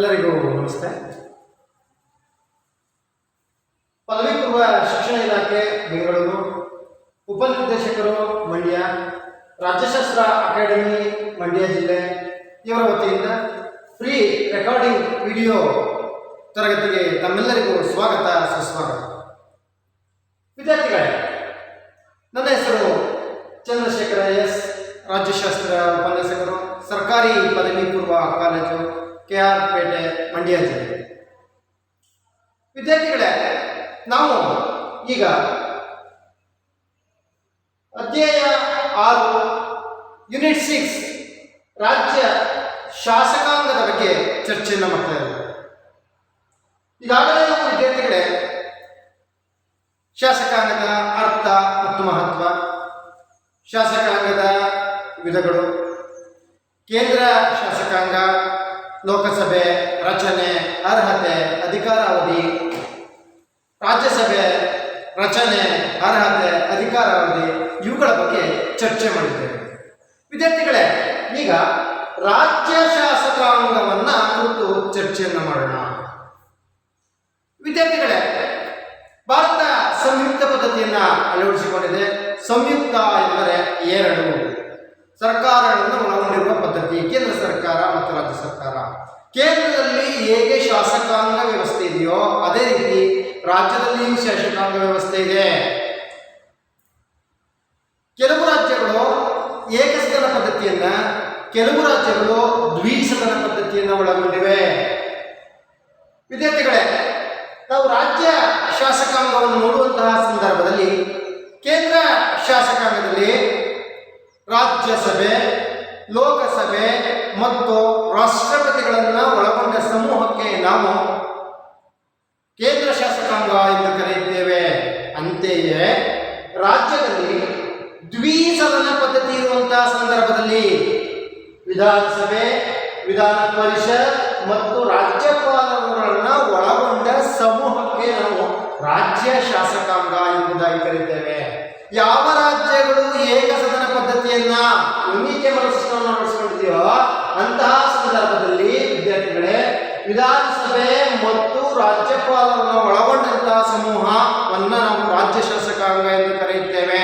ಎಲ್ಲರಿಗೂ ನಮಸ್ತೆ. ಪದವಿ ಪೂರ್ವ ಶಿಕ್ಷಣ ಇಲಾಖೆ ಬೆಂಗಳೂರು, ಉಪನಿರ್ದೇಶಕರು ಮಂಡ್ಯ, ರಾಜ್ಯಶಾಸ್ತ್ರ ಅಕಾಡೆಮಿ ಮಂಡ್ಯ ಜಿಲ್ಲೆ ಇವರ ವತಿಯಿಂದ ಫ್ರೀ ರೆಕಾರ್ಡಿಂಗ್ ವಿಡಿಯೋ ತರಗತಿಗೆ ತಮ್ಮೆಲ್ಲರಿಗೂ ಸ್ವಾಗತ ಸುಸ್ವಾಗತ. ವಿದ್ಯಾರ್ಥಿಗಳೇ, ನನ್ನ ಹೆಸರು ಚಂದ್ರಶೇಖರ ಎಸ್, ರಾಜ್ಯಶಾಸ್ತ್ರ ಉಪನ್ಯಾಸಕರು, ಸರ್ಕಾರಿ ಪದವಿ ಪೂರ್ವ ಕಾಲೇಜು, KR ಪೇಟೆ, ಮಂಡ್ಯ ಜಿಲ್ಲೆ. ವಿದ್ಯಾರ್ಥಿಗಳೇ, ನಾವು ಈಗ ಅಧ್ಯಾಯ 6 ಯೂನಿಟ್ 6 ರಾಜ್ಯ ಶಾಸಕಾಂಗದ ಬಗ್ಗೆ ಚರ್ಚೆಯನ್ನು ಮಾಡ್ತಾ ಇದ್ದೇವೆ. ಈಗಾಗಲೇ ನಾವು ವಿದ್ಯಾರ್ಥಿಗಳೇ ಶಾಸಕಾಂಗದ ಅರ್ಥ ಮತ್ತು ಮಹತ್ವ, ಶಾಸಕಾಂಗದ ವಿಧಗಳು, ಕೇಂದ್ರ ಶಾಸಕಾಂಗ, ಲೋಕಸಭೆ ರಚನೆ, ಅರ್ಹತೆ, ಅಧಿಕಾರಾವಧಿ, ರಾಜ್ಯಸಭೆ ರಚನೆ, ಅರ್ಹತೆ, ಅಧಿಕಾರಾವಧಿ ಇವುಗಳ ಬಗ್ಗೆ ಚರ್ಚೆ ಮಾಡಿದ್ದೇವೆ. ವಿದ್ಯಾರ್ಥಿಗಳೇ, ಈಗ ರಾಜ್ಯ ಶಾಸಕಾಂಗವನ್ನ ಕುರಿತು ಚರ್ಚೆಯನ್ನು ಮಾಡೋಣ. ವಿದ್ಯಾರ್ಥಿಗಳೇ, ಭಾರತ ಸಂಯುಕ್ತ ಪದ್ಧತಿಯನ್ನ ಅಳವಡಿಸಿಕೊಂಡಿದೆ. ಸಂಯುಕ್ತ ಎಂದರೆ 2 ಸರ್ಕಾರಗಳನ್ನು ಒಳಗೊಂಡಿರುವ ಪದ್ಧತಿ, ಕೇಂದ್ರ ಸರ್ಕಾರ ಮತ್ತು ರಾಜ್ಯ ಸರ್ಕಾರ. ಕೇಂದ್ರದಲ್ಲಿ ಹೇಗೆ ಶಾಸಕಾಂಗ ವ್ಯವಸ್ಥೆ ಇದೆಯೋ ಅದೇ ರೀತಿ ರಾಜ್ಯದಲ್ಲಿಯೂ ಶಾಸಕಾಂಗ ವ್ಯವಸ್ಥೆ ಇದೆ. ಕೆಲವು ರಾಜ್ಯಗಳು ಏಕಸದನ ಪದ್ಧತಿಯನ್ನ, ಕೆಲವು ರಾಜ್ಯಗಳು ದ್ವಿಸದನ ಪದ್ಧತಿಯನ್ನ ಒಳಗೊಂಡಿವೆ. ವಿದ್ಯಾರ್ಥಿಗಳೇ, ನಾವು ರಾಜ್ಯ ಶಾಸಕಾಂಗವನ್ನು ನೋಡುವಂತಹ ಸಂದರ್ಭದಲ್ಲಿ ಕೇಂದ್ರ ಶಾಸಕಾಂಗದಲ್ಲಿ ರಾಜ್ಯಸಭೆ, ಲೋಕಸಭೆ ಮತ್ತು ರಾಷ್ಟ್ರಪತಿಗಳನ್ನು ಒಳಗೊಂಡ ಸಮೂಹಕ್ಕೆ ನಾವು ಕೇಂದ್ರ ಶಾಸಕಾಂಗ ಎಂದು ಕರೆಯುತ್ತೇವೆ. ಅಂತೆಯೇ ರಾಜ್ಯದಲ್ಲಿ ದ್ವಿಸದನ ಪದ್ಧತಿ ಇರುವಂತಹ ಸಂದರ್ಭದಲ್ಲಿ ವಿಧಾನಸಭೆ, ವಿಧಾನ ಪರಿಷತ್ ಮತ್ತು ರಾಜ್ಯಪಾಲರುಗಳನ್ನು ಒಳಗೊಂಡ ಸಮೂಹಕ್ಕೆ ನಾವು ರಾಜ್ಯ ಶಾಸಕಾಂಗ ಎಂಬುದಾಗಿ ಕರೆಯುತ್ತೇವೆ. ಯಾವ ರಾಜ್ಯಗಳು ಏಕಸದನ ಪದ್ಧತಿಯನ್ನ ಯೂನಿಕೇಮಲ್ ಸಿಸ್ಟಮ್ ಅಳವಡಿಸಿಕೊಂಡಿದೆಯೋ ಅಂತಹ ಸಂದರ್ಭದಲ್ಲಿ ವಿದ್ಯಾರ್ಥಿಗಳೇ ವಿಧಾನಸಭೆ ಮತ್ತು ರಾಜ್ಯಪಾಲರನ್ನು ಒಳಗೊಂಡಂತಹ ಸಮೂಹವನ್ನ ನಾವು ರಾಜ್ಯ ಶಾಸಕಾಂಗ ಎಂದು ಕರೆಯುತ್ತೇವೆ.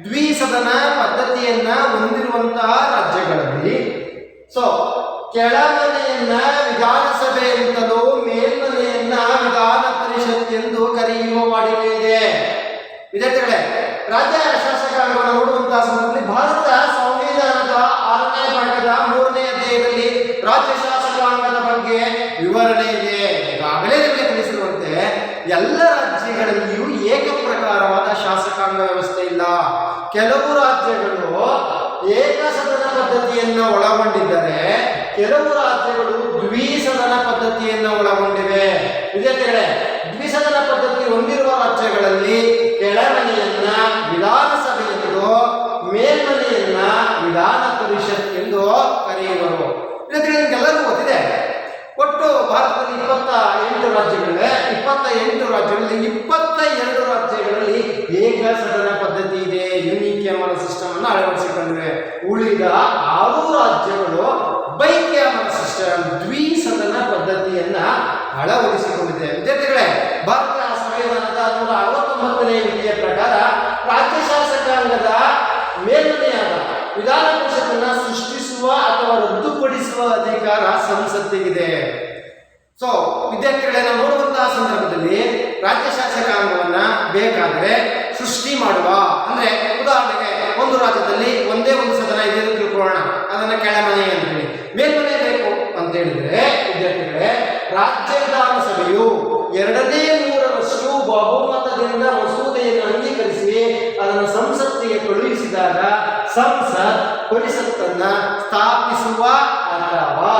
ದ್ವಿಸದನ ಪದ್ಧತಿಯನ್ನ ಹೊಂದಿರುವಂತಹ ರಾಜ್ಯಗಳಲ್ಲಿ ಕೆಳಮನೆಯನ್ನ ವಿಧಾನಸಭೆ ಎಂತಲೂ ಮೇಲ್ಮನೆಯನ್ನ ವಿಧಾನ ಪರಿಷತ್ ಎಂದು ಕರೆಯುವ ವಾಡಿಕೆ ಇದೆ. ವಿದ್ಯಾರ್ಥಿಗಳೇ, ರಾಜ್ಯ ಶಾಸಕಾಂಗವನ್ನು ನೋಡುವಂತಹ ಸಂದರ್ಭದಲ್ಲಿ ಭಾರತ ಸಂವಿಧಾನದ 6ನೇ ಭಾಗದ 3ನೇ ಅಧ್ಯಾಯದಲ್ಲಿ ರಾಜ್ಯ ಶಾಸಕಾಂಗದ ಬಗ್ಗೆ ವಿವರಣೆ ಇದೆ. ಈಗಾಗಲೇ ನಿಮಗೆ ತಿಳಿಸಿರುವಂತೆ ಎಲ್ಲ ರಾಜ್ಯಗಳಲ್ಲಿಯೂ ಏಕಪ್ರಕಾರವಾದ ಶಾಸಕಾಂಗ ವ್ಯವಸ್ಥೆ ಇಲ್ಲ. ಕೆಲವು ರಾಜ್ಯಗಳು ಏಕಸದನ ಪದ್ಧತಿಯನ್ನು ಒಳಗೊಂಡಿದ್ದರೆ ಕೆಲವು ರಾಜ್ಯಗಳು ದ್ವಿಸದನ ಪದ್ಧತಿಯನ್ನು ಒಳಗೊಂಡಿವೆ. ವಿದ್ಯಾರ್ಥಿಗಳೇ, ದ್ವಿಸದನ ಪದ್ಧತಿ ಹೊಂದಿರುವ ರಾಜ್ಯಗಳಲ್ಲಿ ಕೆಳಮನೆಯನ್ನ ವಿಧಾನಸಭೆ ಎಂದು, ಮೇಲ್ಮನೆಯನ್ನ ವಿಧಾನ ಪರಿಷತ್ ಎಂದು ಕರೆಯುವರು. ನಿಮಗೆಲ್ಲರಿಗೂ ಗೊತ್ತಿದೆ, ಒಟ್ಟು ಭಾರತದಲ್ಲಿ 28 ರಾಜ್ಯಗಳಿವೆ. 28 ರಾಜ್ಯಗಳಲ್ಲಿ 22 ರಾಜ್ಯಗಳಲ್ಲಿ ಏಕಸದನ ಪದ್ಧತಿ ಇದೆ, ಯೂನಿಕೇಮಲ್ ಸಿಸ್ಟಮ್ ಅನ್ನು ಅಳವಡಿಸಿಕೊಂಡಿವೆ. ಉಳಿದ 6 ರಾಜ್ಯಗಳು ಬೈಕ್ಯಾಮಲ್ ಸಿಸ್ಟಮ್, ದ್ವಿಸದನ ಪದ್ಧತಿಯನ್ನ ಅಳವಡಿಸಿಕೊಂಡಿದೆ. ವಿದ್ಯಾರ್ಥಿಗಳೇ, ಭಾರತ ಸಂವಿಧಾನದ 169ನೇ ವಿಧಿಯ ಪ್ರಕಾರ ರಾಜ್ಯ ಶಾಸಕಾಂಗದ ಮೇಲ್ಮನೆಯಾದ ವಿಧಾನ ಪರಿಷತ್ತನ್ನು ಸೃಷ್ಟಿಸುವ ಅಥವಾ ರದ್ದುಪಡಿಸುವ ಅಧಿಕಾರ ಸಂಸತ್ತಿಗಿದೆ. ವಿದ್ಯಾರ್ಥಿಗಳೇ, ನಾವು ನೋಡುವಂತಹ ಸಂದರ್ಭದಲ್ಲಿ ರಾಜ್ಯ ಶಾಸಕಾಂಗವನ್ನ ಬೇಕಾದರೆ ಸೃಷ್ಟಿ ಮಾಡುವ, ಅಂದ್ರೆ ಉದಾಹರಣೆಗೆ ಒಂದು ರಾಜ್ಯದಲ್ಲಿ ಒಂದೇ ಒಂದು ಸದನ ಇದೆ ಅಂತ ತಿಳ್ಕೊಳ್ಳೋಣ, ಅದನ್ನ ಕೆಳಮನೆ ಅಂತ ಹೇಳಿ. ಮೇಲ್ಮನೆ ಬೇಕು ಅಂತ ಹೇಳಿದ್ರೆ ವಿದ್ಯಾರ್ಥಿಗಳೇ, ರಾಜ್ಯ ವಿಧಾನಸಭೆಯು 2/3 ಬಹುಮತದಿಂದ ಮಸೂದೆಯನ್ನು ಅಂಗೀಕರಿಸಿ ಅದನ್ನು ಸಂಸತ್ತಿಗೆ ಕಳುಹಿಸಿದಾಗ ಸಂಸತ್ ಪರಿಷತ್ತನ್ನ ಸ್ಥಾಪಿಸುವ ಅಥವಾ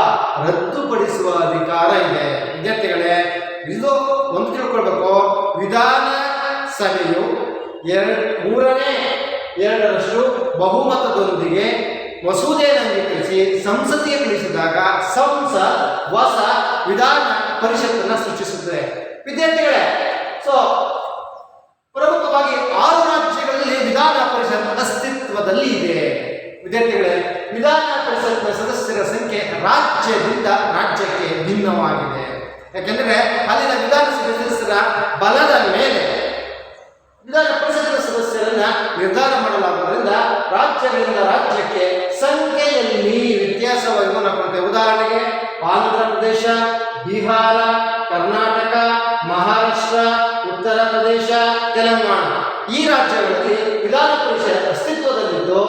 ರದ್ದುಪಡಿಸುವ ಅಧಿಕಾರ ಇದೆ. ವಿದ್ಯಾರ್ಥಿಗಳೇ, ಇದು ಒಂದು ತಿಳ್ಕೊಳ್ಬೇಕು, ವಿಧಾನಸಭೆಯು 2/3 ಬಹುಮತದೊಂದಿಗೆ ಮಸೂದೆಯನ್ನು ಅಂಗೀಕರಿಸಿ ಸಂಸತ್ತಿಗೆ ಕಳುಹಿಸಿದಾಗ ಸಂಸತ್ ಹೊಸ ವಿಧಾನ ಪರಿಷತ್ತನ್ನು ಸೃಷ್ಟಿಸುತ್ತದೆ. ವಿದ್ಯಾರ್ಥಿಗಳೇ, ಪ್ರಮುಖವಾಗಿ 6 ರಾಜ್ಯಗಳಲ್ಲಿ ವಿಧಾನ ಪರಿಷತ್ ಅಸ್ತಿತ್ವದಲ್ಲಿ ಇದೆ. ವಿದ್ಯಾರ್ಥಿಗಳೇ, ವಿಧಾನ ಪರಿಷತ್ನ ಸದಸ್ಯರ ಸಂಖ್ಯೆ ರಾಜ್ಯದಿಂದ ರಾಜ್ಯಕ್ಕೆ ಭಿನ್ನವಾಗಿ ಅಲ್ಲಿನ ವಿಧಾನಸಭೆ ಸದಸ್ಯರ ಬಲದ ಮೇಲೆ ವಿಧಾನ ಪರಿಷತ್ತಿನ ಸದಸ್ಯರನ್ನ ನಿರ್ಧಾರ ಮಾಡಲಾಗುವುದರಿಂದ ರಾಜ್ಯಗಳಿಂದ ರಾಜ್ಯಕ್ಕೆ ಸಂಖ್ಯೆಯಲ್ಲಿ ವ್ಯತ್ಯಾಸವಾಗಿ ನಾವು ಉದಾಹರಣೆಗೆ ಆಂಧ್ರ ಪ್ರದೇಶ, ಬಿಹಾರ, ಕರ್ನಾಟಕ, ಮಹಾರಾಷ್ಟ್ರ, ಉತ್ತರ ಪ್ರದೇಶ, ತೆಲಂಗಾಣ ಈ ರಾಜ್ಯಗಳಲ್ಲಿ ವಿಧಾನ ಪರಿಷತ್ ಅಸ್ತಿತ್ವದಲ್ಲಿದ್ದು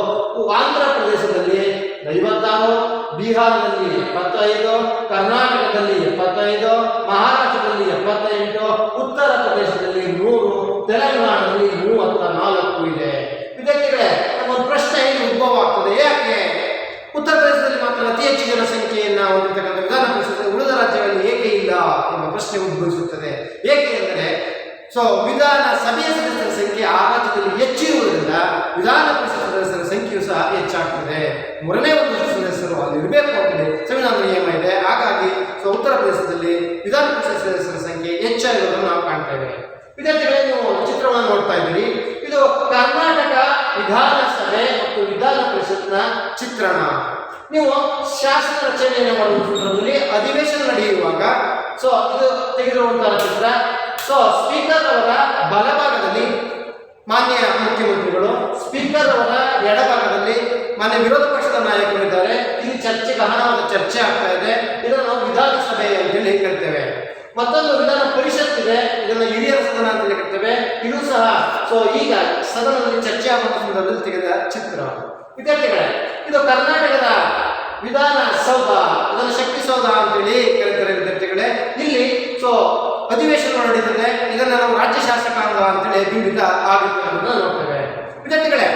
ಆಂಧ್ರ ಪ್ರದೇಶದಲ್ಲಿ 56, ಬಿಹಾರದಲ್ಲಿ 75, ಕರ್ನಾಟಕದಲ್ಲಿ 75, ಮಹಾರಾಷ್ಟ್ರದಲ್ಲಿ 78, ಉತ್ತರ ಪ್ರದೇಶದಲ್ಲಿ 100, ತೆಲಂಗಾಣದಲ್ಲಿ 34 ಇದೆ. ವಿದ್ಯಾರ್ಥಿಗಳೇ, ಒಂದು ಪ್ರಶ್ನೆ ಇಲ್ಲಿ ಉದ್ಭವ ಆಗ್ತದೆ. ಯಾಕೆ ಉತ್ತರ ಪ್ರದೇಶದಲ್ಲಿ ಮಾತ್ರ ಅತಿ ಹೆಚ್ಚು ಜನಸಂಖ್ಯೆಯನ್ನ ಹೊಂದಿರತಕ್ಕಂಥ ವಿಧಾನ ಪರಿಷತ್ ಉಳಿದ ರಾಜ್ಯಗಳಲ್ಲಿ ಏಕೆ ಇಲ್ಲ ಎಂಬ ಪ್ರಶ್ನೆ ಉದ್ಭವಿಸುತ್ತದೆ. ಏಕೆ ಎಂದರೆ ವಿಧಾನಸಭೆಯ ಸದಸ್ಯರ ಸಂಖ್ಯೆ ಆ ರಾಜ್ಯದಲ್ಲಿ ಹೆಚ್ಚಿರುವುದರಿಂದ ವಿಧಾನ ಪರಿಷತ್ ಸದಸ್ಯರ ಸಂಖ್ಯೆಯು ಸಹ ಹೆಚ್ಚಾಗ್ತದೆ. ಮೂರನೇ ಒಂದು ಸದಸ್ಯರು ಅಲ್ಲಿ ಇರಬೇಕು ಅಂತೇಳಿ ಸಂವಿಧಾನದ ನಿಯಮ ಇದೆ. ಹಾಗಾಗಿ ಉತ್ತರ ಪ್ರದೇಶದಲ್ಲಿ ವಿಧಾನ ಪರಿಷತ್ ಸದಸ್ಯರ ಸಂಖ್ಯೆ ಹೆಚ್ಚಾಗಿರುವುದನ್ನು ನಾವು ಕಾಣ್ತೇವೆ. ವಿದ್ಯಾರ್ಥಿಗಳೇ, ನೀವು ಚಿತ್ರವನ್ನು ನೋಡ್ತಾ ಇದ್ದೀರಿ. ಇದು ಕರ್ನಾಟಕ ವಿಧಾನಸಭೆ ಮತ್ತು ವಿಧಾನ ಪರಿಷತ್ನ ಚಿತ್ರಣ. ನೀವು ಶಾಸನ ರಚನೆಯನ್ನು ಮಾಡುವ ಸಂದರ್ಭದಲ್ಲಿ ಅಧಿವೇಶನ ನಡೆಯುವಾಗ ಇದು ತೆಗೆದಿರುವಂತಹ ಚಿತ್ರ. ಸ್ಪೀಕರ್ ಅವರ ಬಲಭಾಗದಲ್ಲಿ ಮಾನ್ಯ ಮುಖ್ಯಮಂತ್ರಿಗಳು, ಸ್ಪೀಕರ್ ಅವರ ಎಡಭಾಗದಲ್ಲಿ ಮಾನ್ಯ ವಿರೋಧ ಪಕ್ಷದ ನಾಯಕರಿದ್ದಾರೆ. ಇಲ್ಲಿ ಗಹನವಾದ ಚರ್ಚೆ ಆಗ್ತಾ ಇದೆ. ಇದನ್ನು ನಾವು ವಿಧಾನಸಭೆ ಅಂತೇಳಿ ಕರಿತೇವೆ. ಮತ್ತೊಂದು ವಿಧಾನ ಪರಿಷತ್ ಇದೆ, ಇದನ್ನು ಹಿರಿಯರ ಸದನ ಅಂತ ಕರಿತೇವೆ. ಇದು ಸಹ ಈಗ ಸದನದಲ್ಲಿ ಚರ್ಚೆ ಆಗುವ ಸಂದರ್ಭದಲ್ಲಿ ತೆಗೆದ ಚಿತ್ರ. ವಿದ್ಯಾರ್ಥಿಗಳೇ, ಇದು ಕರ್ನಾಟಕದ ವಿಧಾನಸೌಧ, ಇದನ್ನು ಶಕ್ತಿ ಸೌಧ ಅಂತೇಳಿ ಕರೀತಾರೆ. ವಿದ್ಯಾರ್ಥಿಗಳೇ, ಇಲ್ಲಿ ಅಧಿವೇಶನ ನಡೀತದೆ. ಇದನ್ನ ನಾವು ರಾಜ್ಯ ಶಾಸಕಾಂಗ ಅಂತೇಳಿ ಬಿಂಬಿತ ಆಗುತ್ತೆ ನೋಡ್ತೇವೆ. ವಿದ್ಯಾರ್ಥಿಗಳೇ,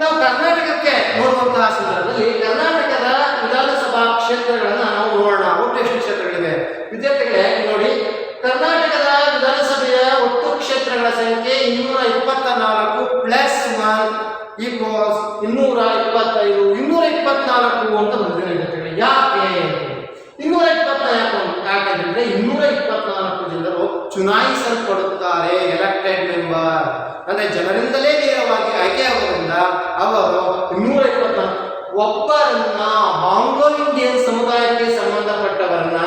ನಾವು ಕರ್ನಾಟಕಕ್ಕೆ ನೋಡುವಂತಹ ಸಂದರ್ಭದಲ್ಲಿ ಕರ್ನಾಟಕದ ವಿಧಾನಸಭಾ ಕ್ಷೇತ್ರಗಳನ್ನ ನಾವು ನೋಡೋಣ. ಒಟ್ಟು ಎಷ್ಟು ಕ್ಷೇತ್ರಗಳಿವೆ ವಿದ್ಯಾರ್ಥಿಗಳೇ? ನೋಡಿ, ಕರ್ನಾಟಕದ ವಿಧಾನಸಭೆಯ ಒಟ್ಟು ಕ್ಷೇತ್ರಗಳ ಸಂಖ್ಯೆ 224 ಪ್ಲಸ್ 1 ಈಕ್ವಲ್ಸ್ 225. 224 ಅಂತ ಬಂದಿದೆ ವಿದ್ಯಾರ್ಥಿಗಳೇ. ಯಾಕೆ 224 ಯಾಕಂದ್ರೆ 224 ಜನರು ಚುನಾಯಿಸಲ್ಪಡುತ್ತಾರೆ. ಎಲೆಕ್ಟೆಡ್ ಮೆಂಬರ್ ಅಂದ್ರೆ ಜನರಿಂದಲೇ ನೇರವಾಗಿ ಆಯ್ಕೆಯಾಗುವುದರಿಂದ ಅವರು 224 ಒಬ್ಬರನ್ನ ಆಂಗ್ಲೋ ಇಂಡಿಯನ್ ಸಮುದಾಯಕ್ಕೆ ಸಂಬಂಧಪಟ್ಟವರನ್ನ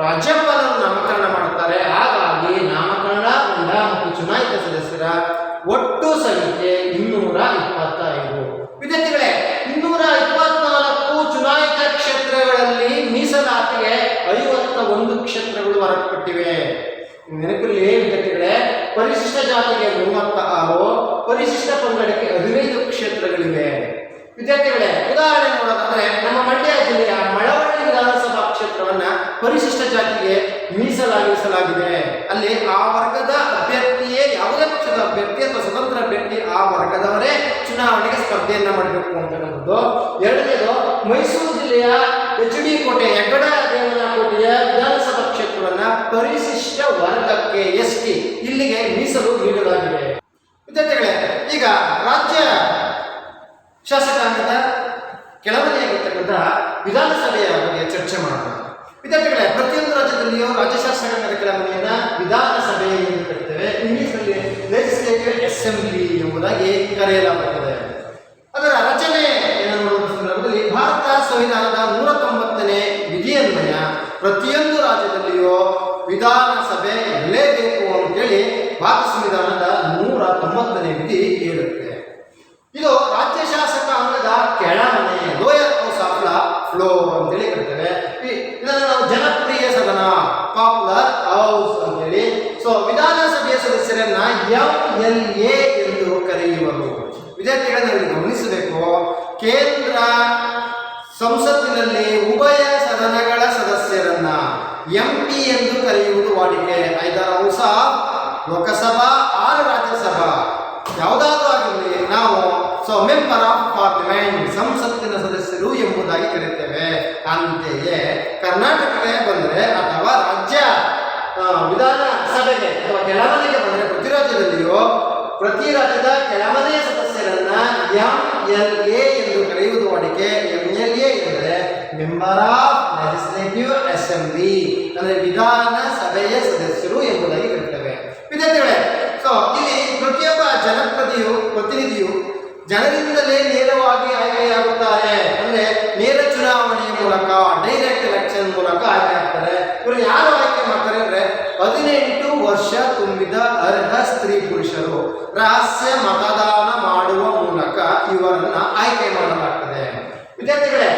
ರಾಜ್ಯಪಾಲರು ನಾಮಕರಣ ಮಾಡುತ್ತಾರೆ. ಹಾಗಾಗಿ ನಾಮಕರಣಗೊಂಡ ಮತ್ತು ಚುನಾಯಿತ ಸದಸ್ಯರ ಒಟ್ಟು ಸಂಖ್ಯೆ 225. ವಿದ್ಯಾರ್ಥಿಗಳೇ, 224 ಚುನಾಯಿತ ಕ್ಷೇತ್ರಗಳಲ್ಲಿ ಮೀಸಲಾತಿಗೆ 51 ಕ್ಷೇತ್ರಗಳು ಹೊರಪಟ್ಟಿವೆ. ನೆನಪಿರಲಿ ವಿದ್ಯಾರ್ಥಿಗಳೇ, ಪರಿಶಿಷ್ಟ ಜಾತಿಗೆ 36, ಪರಿಶಿಷ್ಟ ಪಂಗಡಕ್ಕೆ 15 ಕ್ಷೇತ್ರಗಳಿವೆ. ವಿದ್ಯಾರ್ಥಿಗಳೇ, ಉದಾಹರಣೆ ನೋಡೋದಾದ್ರೆ ನಮ್ಮ ಮಂಡ್ಯ ಜಿಲ್ಲೆಯ ಮಳವಳ್ಳಿ ವಿಧಾನಸಭಾ ಕ್ಷೇತ್ರವನ್ನ ಪರಿಶಿಷ್ಟ ಜಾತಿಗೆ ಮೀಸಲಾಗಿಸಲಾಗಿದೆ. ಅಲ್ಲಿ ಆ ವರ್ಗದ ಅಭ್ಯರ್ಥಿಯೇ, ಯಾವುದೇ ಪಕ್ಷದ ಅಭ್ಯರ್ಥಿ ಅಥವಾ ಸ್ವತಂತ್ರ ಅಭ್ಯರ್ಥಿ ಆ ವರ್ಗದವರೇ ಚುನಾವಣೆಗೆ ಸ್ಪರ್ಧೆಯನ್ನ ಮಾಡಬೇಕು ಅಂತಕ್ಕಂಥದ್ದು. ಎರಡನೇದು, ಮೈಸೂರು ಜಿಲ್ಲೆಯ HD ಕೋಟೆ ಹೆಗ್ಗಡ ದೇವನಕೋಟೆಯ ವಿಧಾನಸಭಾ ಕ್ಷೇತ್ರವನ್ನ ಪರಿಶಿಷ್ಟ ವರ್ಗಕ್ಕೆ ST ಇಲ್ಲಿಗೆ ಮೀಸಲು ನೀಡಲಾಗಿದೆ. ವಿದ್ಯಾರ್ಥಿಗಳೇ, ಈಗ ರಾಜ್ಯ ಶಾಸಕಾಂಗದ ಕೆಳಮನೆಯಾಗಿರ್ತಕ್ಕಂತಹ ವಿಧಾನಸಭೆಯ ಬಗ್ಗೆ ಚರ್ಚೆ ಮಾಡೋಣ. ವಿದ್ಯಾರ್ಥಿಗಳೇ, ಪ್ರತಿಯೊಂದು ರಾಜ್ಯದಲ್ಲಿಯೂ ರಾಜ್ಯ ಶಾಸಕಾಂಗದ ಕೆಳಮನೆಯನ್ನ ವಿಧಾನಸಭೆ ಎಂದು ಕರೀತೇವೆ. ಇಂಗ್ಲಿಷ್ನಲ್ಲಿ ಲೆಜಿಸ್ಲೇಟಿವ್ ಅಸೆಂಬ್ಲಿ ಎಂಬುದಾಗಿ ಕರೆಯಲಾಗುತ್ತದೆ. ಅದರ ರಚನೆ ನೋಡುವ ಸಂದರ್ಭದಲ್ಲಿ ಭಾರತ ಸಂವಿಧಾನದ 190ನೇ ವಿಧಿಯನ್ವಯ ಪ್ರತಿಯೊಂದು ರಾಜ್ಯದಲ್ಲಿಯೂ ವಿಧಾನಸಭೆ ಇರಲೇಬೇಕು ಅಂತೇಳಿ ಭಾರತ ಸಂವಿಧಾನದ 190ನೇ ವಿಧಿ ಹೇಳುತ್ತೆ. ಇದು ರಾಜ್ಯ ಶಾಸಕಾಂಗದ ಕೆಳಮನೆ, lower house of the floor ಅಂತೇಳಿ ಕರಿತೇವೆ. ಇದನ್ನು ನಾವು ಜನಪ್ರಿಯ ಸದನ, ಪಾಪ್ಯುಲರ್ ಹೌಸ್ ಅಂತೇಳಿ. ವಿಧಾನಸಭೆಯ ಸದಸ್ಯರನ್ನ MLA ಎಂದು ಕರೆಯುವರು. ವಿದ್ಯಾರ್ಥಿಗಳನ್ನು ಗಮನಿಸಬೇಕು, ಕೇಂದ್ರ ಸಂಸತ್ತಿನಲ್ಲಿ ಉಭಯ ಸದನಗಳ ಸದಸ್ಯರನ್ನ MP ಎಂದು ಕರೆಯುವುದು ವಾಡಿಕೆ. Either house of Lok Sabha or Rajya Sabha ಯಾವುದಾದ್ರೂ ಆಗಿರಲಿ, ನಾವು ಮೆಂಬರ್ ಆಫ್ ಪಾರ್ಲಿಮೆಂಟ್, ಸಂಸತ್ತಿನ ಸದಸ್ಯರು ಎಂಬುದಾಗಿ ಕರೆಯುತ್ತೇವೆ. ಅಂತೆಯೇ ಕರ್ನಾಟಕಕ್ಕೆ ಬಂದರೆ ಅಥವಾ ರಾಜ್ಯ ವಿಧಾನಸಭೆಗೆ ಅಥವಾ ಕೆಳಮನೆಗೆ ಬಂದರೆ ಪ್ರತಿ ರಾಜ್ಯದ ಕೆಳಮನೆಯ ಸದಸ್ಯರನ್ನ MLA ಎಂದು ಕರೆಯುವುದು ವಾಡಿಕೆ. MLA ಎಂದರೆ ಮೆಂಬರ್ ಆಫ್ ಲೆಜಿಸ್ಲೇಟಿವ್ ಅಸೆಂಬ್ಲಿ, ಅಂದರೆ ವಿಧಾನಸಭೆಯ ಸದಸ್ಯರು ಎಂಬುದಾಗಿ ಕರೆಯುತ್ತೇವೆ. ವಿದ್ಯಾರ್ಥಿಗಳೇ, ಇಲ್ಲಿ ಪ್ರತಿಯೊಬ್ಬ ಪ್ರತಿನಿಧಿಯು ಜನರಿಂದಲೇ ನೇರವಾಗಿ ಆಯ್ಕೆಯಾಗುತ್ತಾರೆ. ಅಂದ್ರೆ ನೇರ ಚುನಾವಣೆಯ ಮೂಲಕ, ಡೈರೆಕ್ಟ್ ಎಲೆಕ್ಷನ್ ಮೂಲಕ ಆಯ್ಕೆ ಆಗ್ತಾರೆ. ಇವರು ಯಾರು ಆಯ್ಕೆ ಮಾಡ್ತಾರೆ ಅಂದ್ರೆ 18 ವರ್ಷ ತುಂಬಿದ ಅರ್ಹ ಸ್ತ್ರೀ ಪುರುಷರು ರಹಸ್ಯ ಮತದಾನ ಮಾಡುವ ಮೂಲಕ ಇವರನ್ನ ಆಯ್ಕೆ ಮಾಡಲಾಗ್ತದೆ. ವಿದ್ಯಾರ್ಥಿಗಳೇ,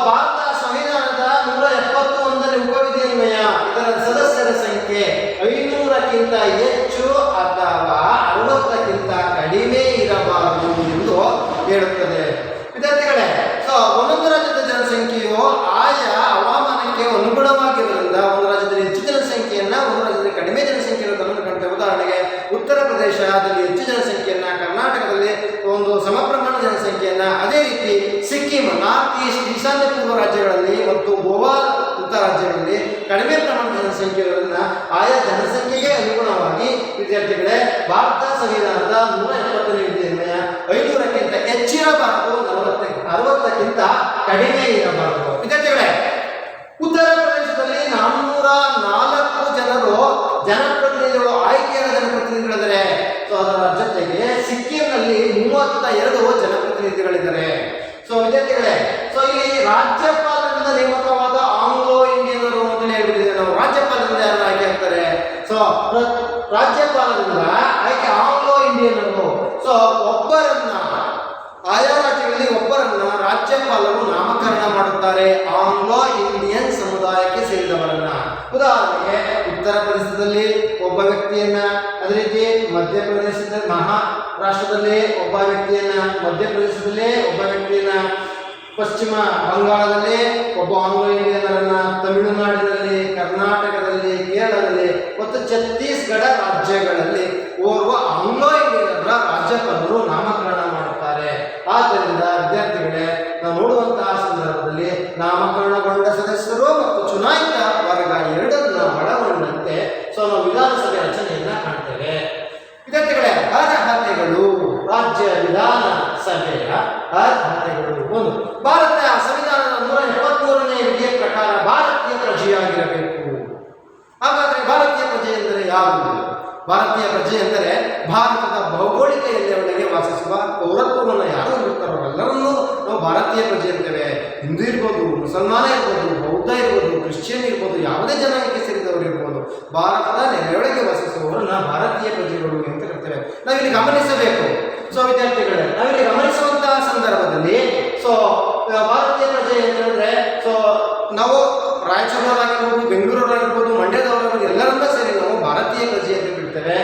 ಭಾರತ ಸಂವಿಧಾನದ 171ನೇ ಉಪವಿಧಿಯನ್ವಯ ಇದರ ಸದಸ್ಯರ ಸಂಖ್ಯೆ 500ಕ್ಕಿಂತ ಹೆಚ್ಚು ಅಥವಾ 60ಕ್ಕಿಂತ ಕಡಿಮೆ ಇರಬಾರದು ಎಂದು ಹೇಳುತ್ತದೆ. ವಿದ್ಯಾರ್ಥಿಗಳೇ, ಒಂದೊಂದು ರಾಜ್ಯದ ಜನಸಂಖ್ಯೆಯು ಆಯಾ ಹವಾಮಾನಕ್ಕೆ ಅನುಗುಣವಾಗಿರುವುದರಿಂದ ಒಂದು ರಾಜ್ಯದಲ್ಲಿ ಹೆಚ್ಚು ಜನಸಂಖ್ಯೆಯನ್ನ, ಒಂದು ರಾಜ್ಯದಲ್ಲಿ ಕಡಿಮೆ ಜನಸಂಖ್ಯೆ ಇರುವುದನ್ನು ಕಾಣ್ತೇವೆ. ಉದಾಹರಣೆಗೆ ಉತ್ತರ ಪ್ರದೇಶದಲ್ಲಿ ಹೆಚ್ಚು ಜನಸಂಖ್ಯೆಯನ್ನ, ಕರ್ನಾಟಕದಲ್ಲಿ ಒಂದು ಸಮ ಪ್ರಮಾಣ ಜನಸಂಖ್ಯೆಯನ್ನ, ಅದೇ ರೀತಿ ಸಿಕ್ಕಿಂ, ನಾರ್ತ್ ಈಸ್ಟ್, ಈಶಾನ್ಯ ಪೂರ್ವ ರಾಜ್ಯಗಳಲ್ಲಿ ಮತ್ತು ಗೋವಾ ಇಂಥ ರಾಜ್ಯಗಳಲ್ಲಿ ಕಡಿಮೆ ಪ್ರಮಾಣದ ಜನಸಂಖ್ಯೆ ಇರೋದ್ರಿಂದ ಆಯಾ ಜನಸಂಖ್ಯೆಗೆ ಅನುಗುಣವಾಗಿ ವಿದ್ಯಾರ್ಥಿಗಳೇ ಭಾರತ ಸಂವಿಧಾನದ 170ನೇ ವಿಧಿಯನ್ವಯ 500ಕ್ಕಿಂತ ಹೆಚ್ಚಿರಬಾರದು, 60ಕ್ಕಿಂತ ಕಡಿಮೆ ಇರಬಾರದು. ವಿದ್ಯಾರ್ಥಿಗಳೇ, ಉತ್ತರ ಪ್ರದೇಶದಲ್ಲಿ 404 ಜನರು ಜನಪ್ರತಿನಿಧಿಗಳು, ಆಯ್ಕೆಯಾದ ಜನಪ್ರತಿನಿಧಿಗಳಿದ್ದಾರೆ. ಅದರ ಜೊತೆಗೆ ಸಿಕ್ಕಿಂನಲ್ಲಿ 32 ಜನಪ್ರತಿನಿಧಿಗಳಿದ್ದಾರೆ. ವಿದ್ಯಾರ್ಥಿಗಳೇ, ಇಲ್ಲಿ ರಾಜ್ಯಪಾಲರಿಂದ ನೇಮಕವಾದ ಆಂಗ್ಲೋ ಇಂಡಿಯನರು ಅಂತ ಹೇಳ್ಬಿಟ್ಟಿದೆ. ನಾವು ರಾಜ್ಯಪಾಲರಿಂದ ಯಾರು ಆಯ್ಕೆ ಆಗ್ತಾರೆ? ರಾಜ್ಯಪಾಲರಿಂದ ಆಯ್ಕೆ ಆಂಗ್ಲೋ ಇಂಡಿಯನರು. ಒಬ್ಬರನ್ನ ಆಯಾ ರಾಜ್ಯಗಳಲ್ಲಿ ಒಬ್ಬರನ್ನ ರಾಜ್ಯಪಾಲರು ನಾಮಕರಣ ಮಾಡುತ್ತಾರೆ, ಆಂಗ್ಲೋ ಇಂಡಿಯನ್ ಸಮುದಾಯಕ್ಕೆ ಸೇರಿದವರನ್ನ. ಉದಾಹರಣೆಗೆ ಉತ್ತರ ಪ್ರದೇಶದಲ್ಲಿ ಒಬ್ಬ ವ್ಯಕ್ತಿಯನ್ನ, ಅದೇ ರೀತಿ ಮಧ್ಯಪ್ರದೇಶದ ಮಹಾರಾಷ್ಟ್ರದಲ್ಲಿ ಒಬ್ಬ ವ್ಯಕ್ತಿಯನ್ನ, ಮಧ್ಯಪ್ರದೇಶದಲ್ಲಿ ಒಬ್ಬ ವ್ಯಕ್ತಿಯನ್ನ, ಪಶ್ಚಿಮ ಬಂಗಾಳದಲ್ಲಿ ಒಬ್ಬ ಆಂಗ್ಲೋ ಇಂಡಿಯನರನ್ನ, ತಮಿಳುನಾಡಿನಲ್ಲಿ, ಕರ್ನಾಟಕದಲ್ಲಿ, ಕೇರಳದಲ್ಲಿ ಮತ್ತು ಛತ್ತೀಸ್ಗಢ ರಾಜ್ಯಗಳಲ್ಲಿ ಓರ್ವ ಆಂಗ್ಲೋ ಇಂಡಿಯನರ ರಾಜ್ಯಪಾಲರು ನಾಮಕರಣ ಮಾಡುತ್ತಾರೆ. ಆದ್ದರಿಂದ ವಿದ್ಯಾರ್ಥಿಗಳೇ, ನಾವು ನೋಡುವಂತಹ ಸಂದರ್ಭದಲ್ಲಿ ನಾಮಕರಣಗೊಂಡ ಸದಸ್ಯರು ಮತ್ತು ಚುನಾಯಿತ ವರ್ಗ ಎರಡನ್ನ ಒಳಗೊಂಡಂತೆ ನಾವು ವಿಧಾನಸಭೆ ರಚನೆಯನ್ನ ಕಾಣ್ತೇವೆ. ವಿದ್ಯಾರ್ಥಿಗಳೇ, ಅರ್ಹತೆಗಳು, ರಾಜ್ಯ ವಿಧಾನಸಭೆಯ ಅರ್ಹತೆಗಳು. ಒಂದು, ಭಾರತ ಸಂವಿಧಾನದ 173ನೇ ವಿಧಿಯ ಪ್ರಕಾರ ಭಾರತೀಯ ಪ್ರಜೆಯಾಗಿರಬೇಕು. ಹಾಗಾದರೆ ಭಾರತೀಯ ಪ್ರಜೆ ಎಂದರೆ ಯಾವುದು? ಭಾರತೀಯ ಪ್ರಜೆ ಎಂದರೆ ಭಾರತದ ಭೌಗೋಳಿಕ ಎಲ್ಲೆಯೊಳಗೆ ವಾಸಿಸುವ ಪೌರತ್ವವನ್ನು ಯಾರು ಹೊಂದಿರ್ತಾರೋ ಎಲ್ಲರನ್ನೂ ನಾವು ಭಾರತೀಯ ಪ್ರಜೆ ಅಂತೇವೆ. ಹಿಂದೂ ಇರ್ಬೋದು, ಮುಸಲ್ಮಾನ ಇರ್ಬೋದು, ಬೌದ್ಧ ಇರ್ಬೋದು, ಕ್ರಿಶ್ಚಿಯನ್ ಇರ್ಬೋದು, ಯಾವುದೇ ಜನಾಂಗಕ್ಕೆ ಸೇರಿದವರು ಇರ್ಬೋದು, ಭಾರತದ ನೆಲೆಯೊಳಗೆ ವಾಸಿಸುವವರನ್ನ ಭಾರತೀಯ ಪ್ರಜೆಗಳು ಅಂತ ಕರ್ತೇವೆ. ನಾವಿಲ್ಲಿ ಗಮನಿಸಬೇಕು. ವಿದ್ಯಾರ್ಥಿಗಳೇ, ನಾವಿಲ್ಲಿ ಗಮನಿಸುವಂತಹ ಸಂದರ್ಭದಲ್ಲಿ ಭಾರತೀಯ ಪ್ರಜೆ ಅಂತಂದ್ರೆ ನಾವು ರಾಯಚೂರವರಾಗಿರ್ಬೋದು, ಬೆಂಗಳೂರವರಾಗಿರ್ಬೋದು, ಮಂಡ್ಯದವರಾಗಿರ್ಬೋದು, ಎಲ್ಲರನ್ನ ಸೇರಿ ನಾವು ಭಾರತೀಯ ಪ್ರಜೆ ಅಂತ ಬಿಡ್ತೇವೆ.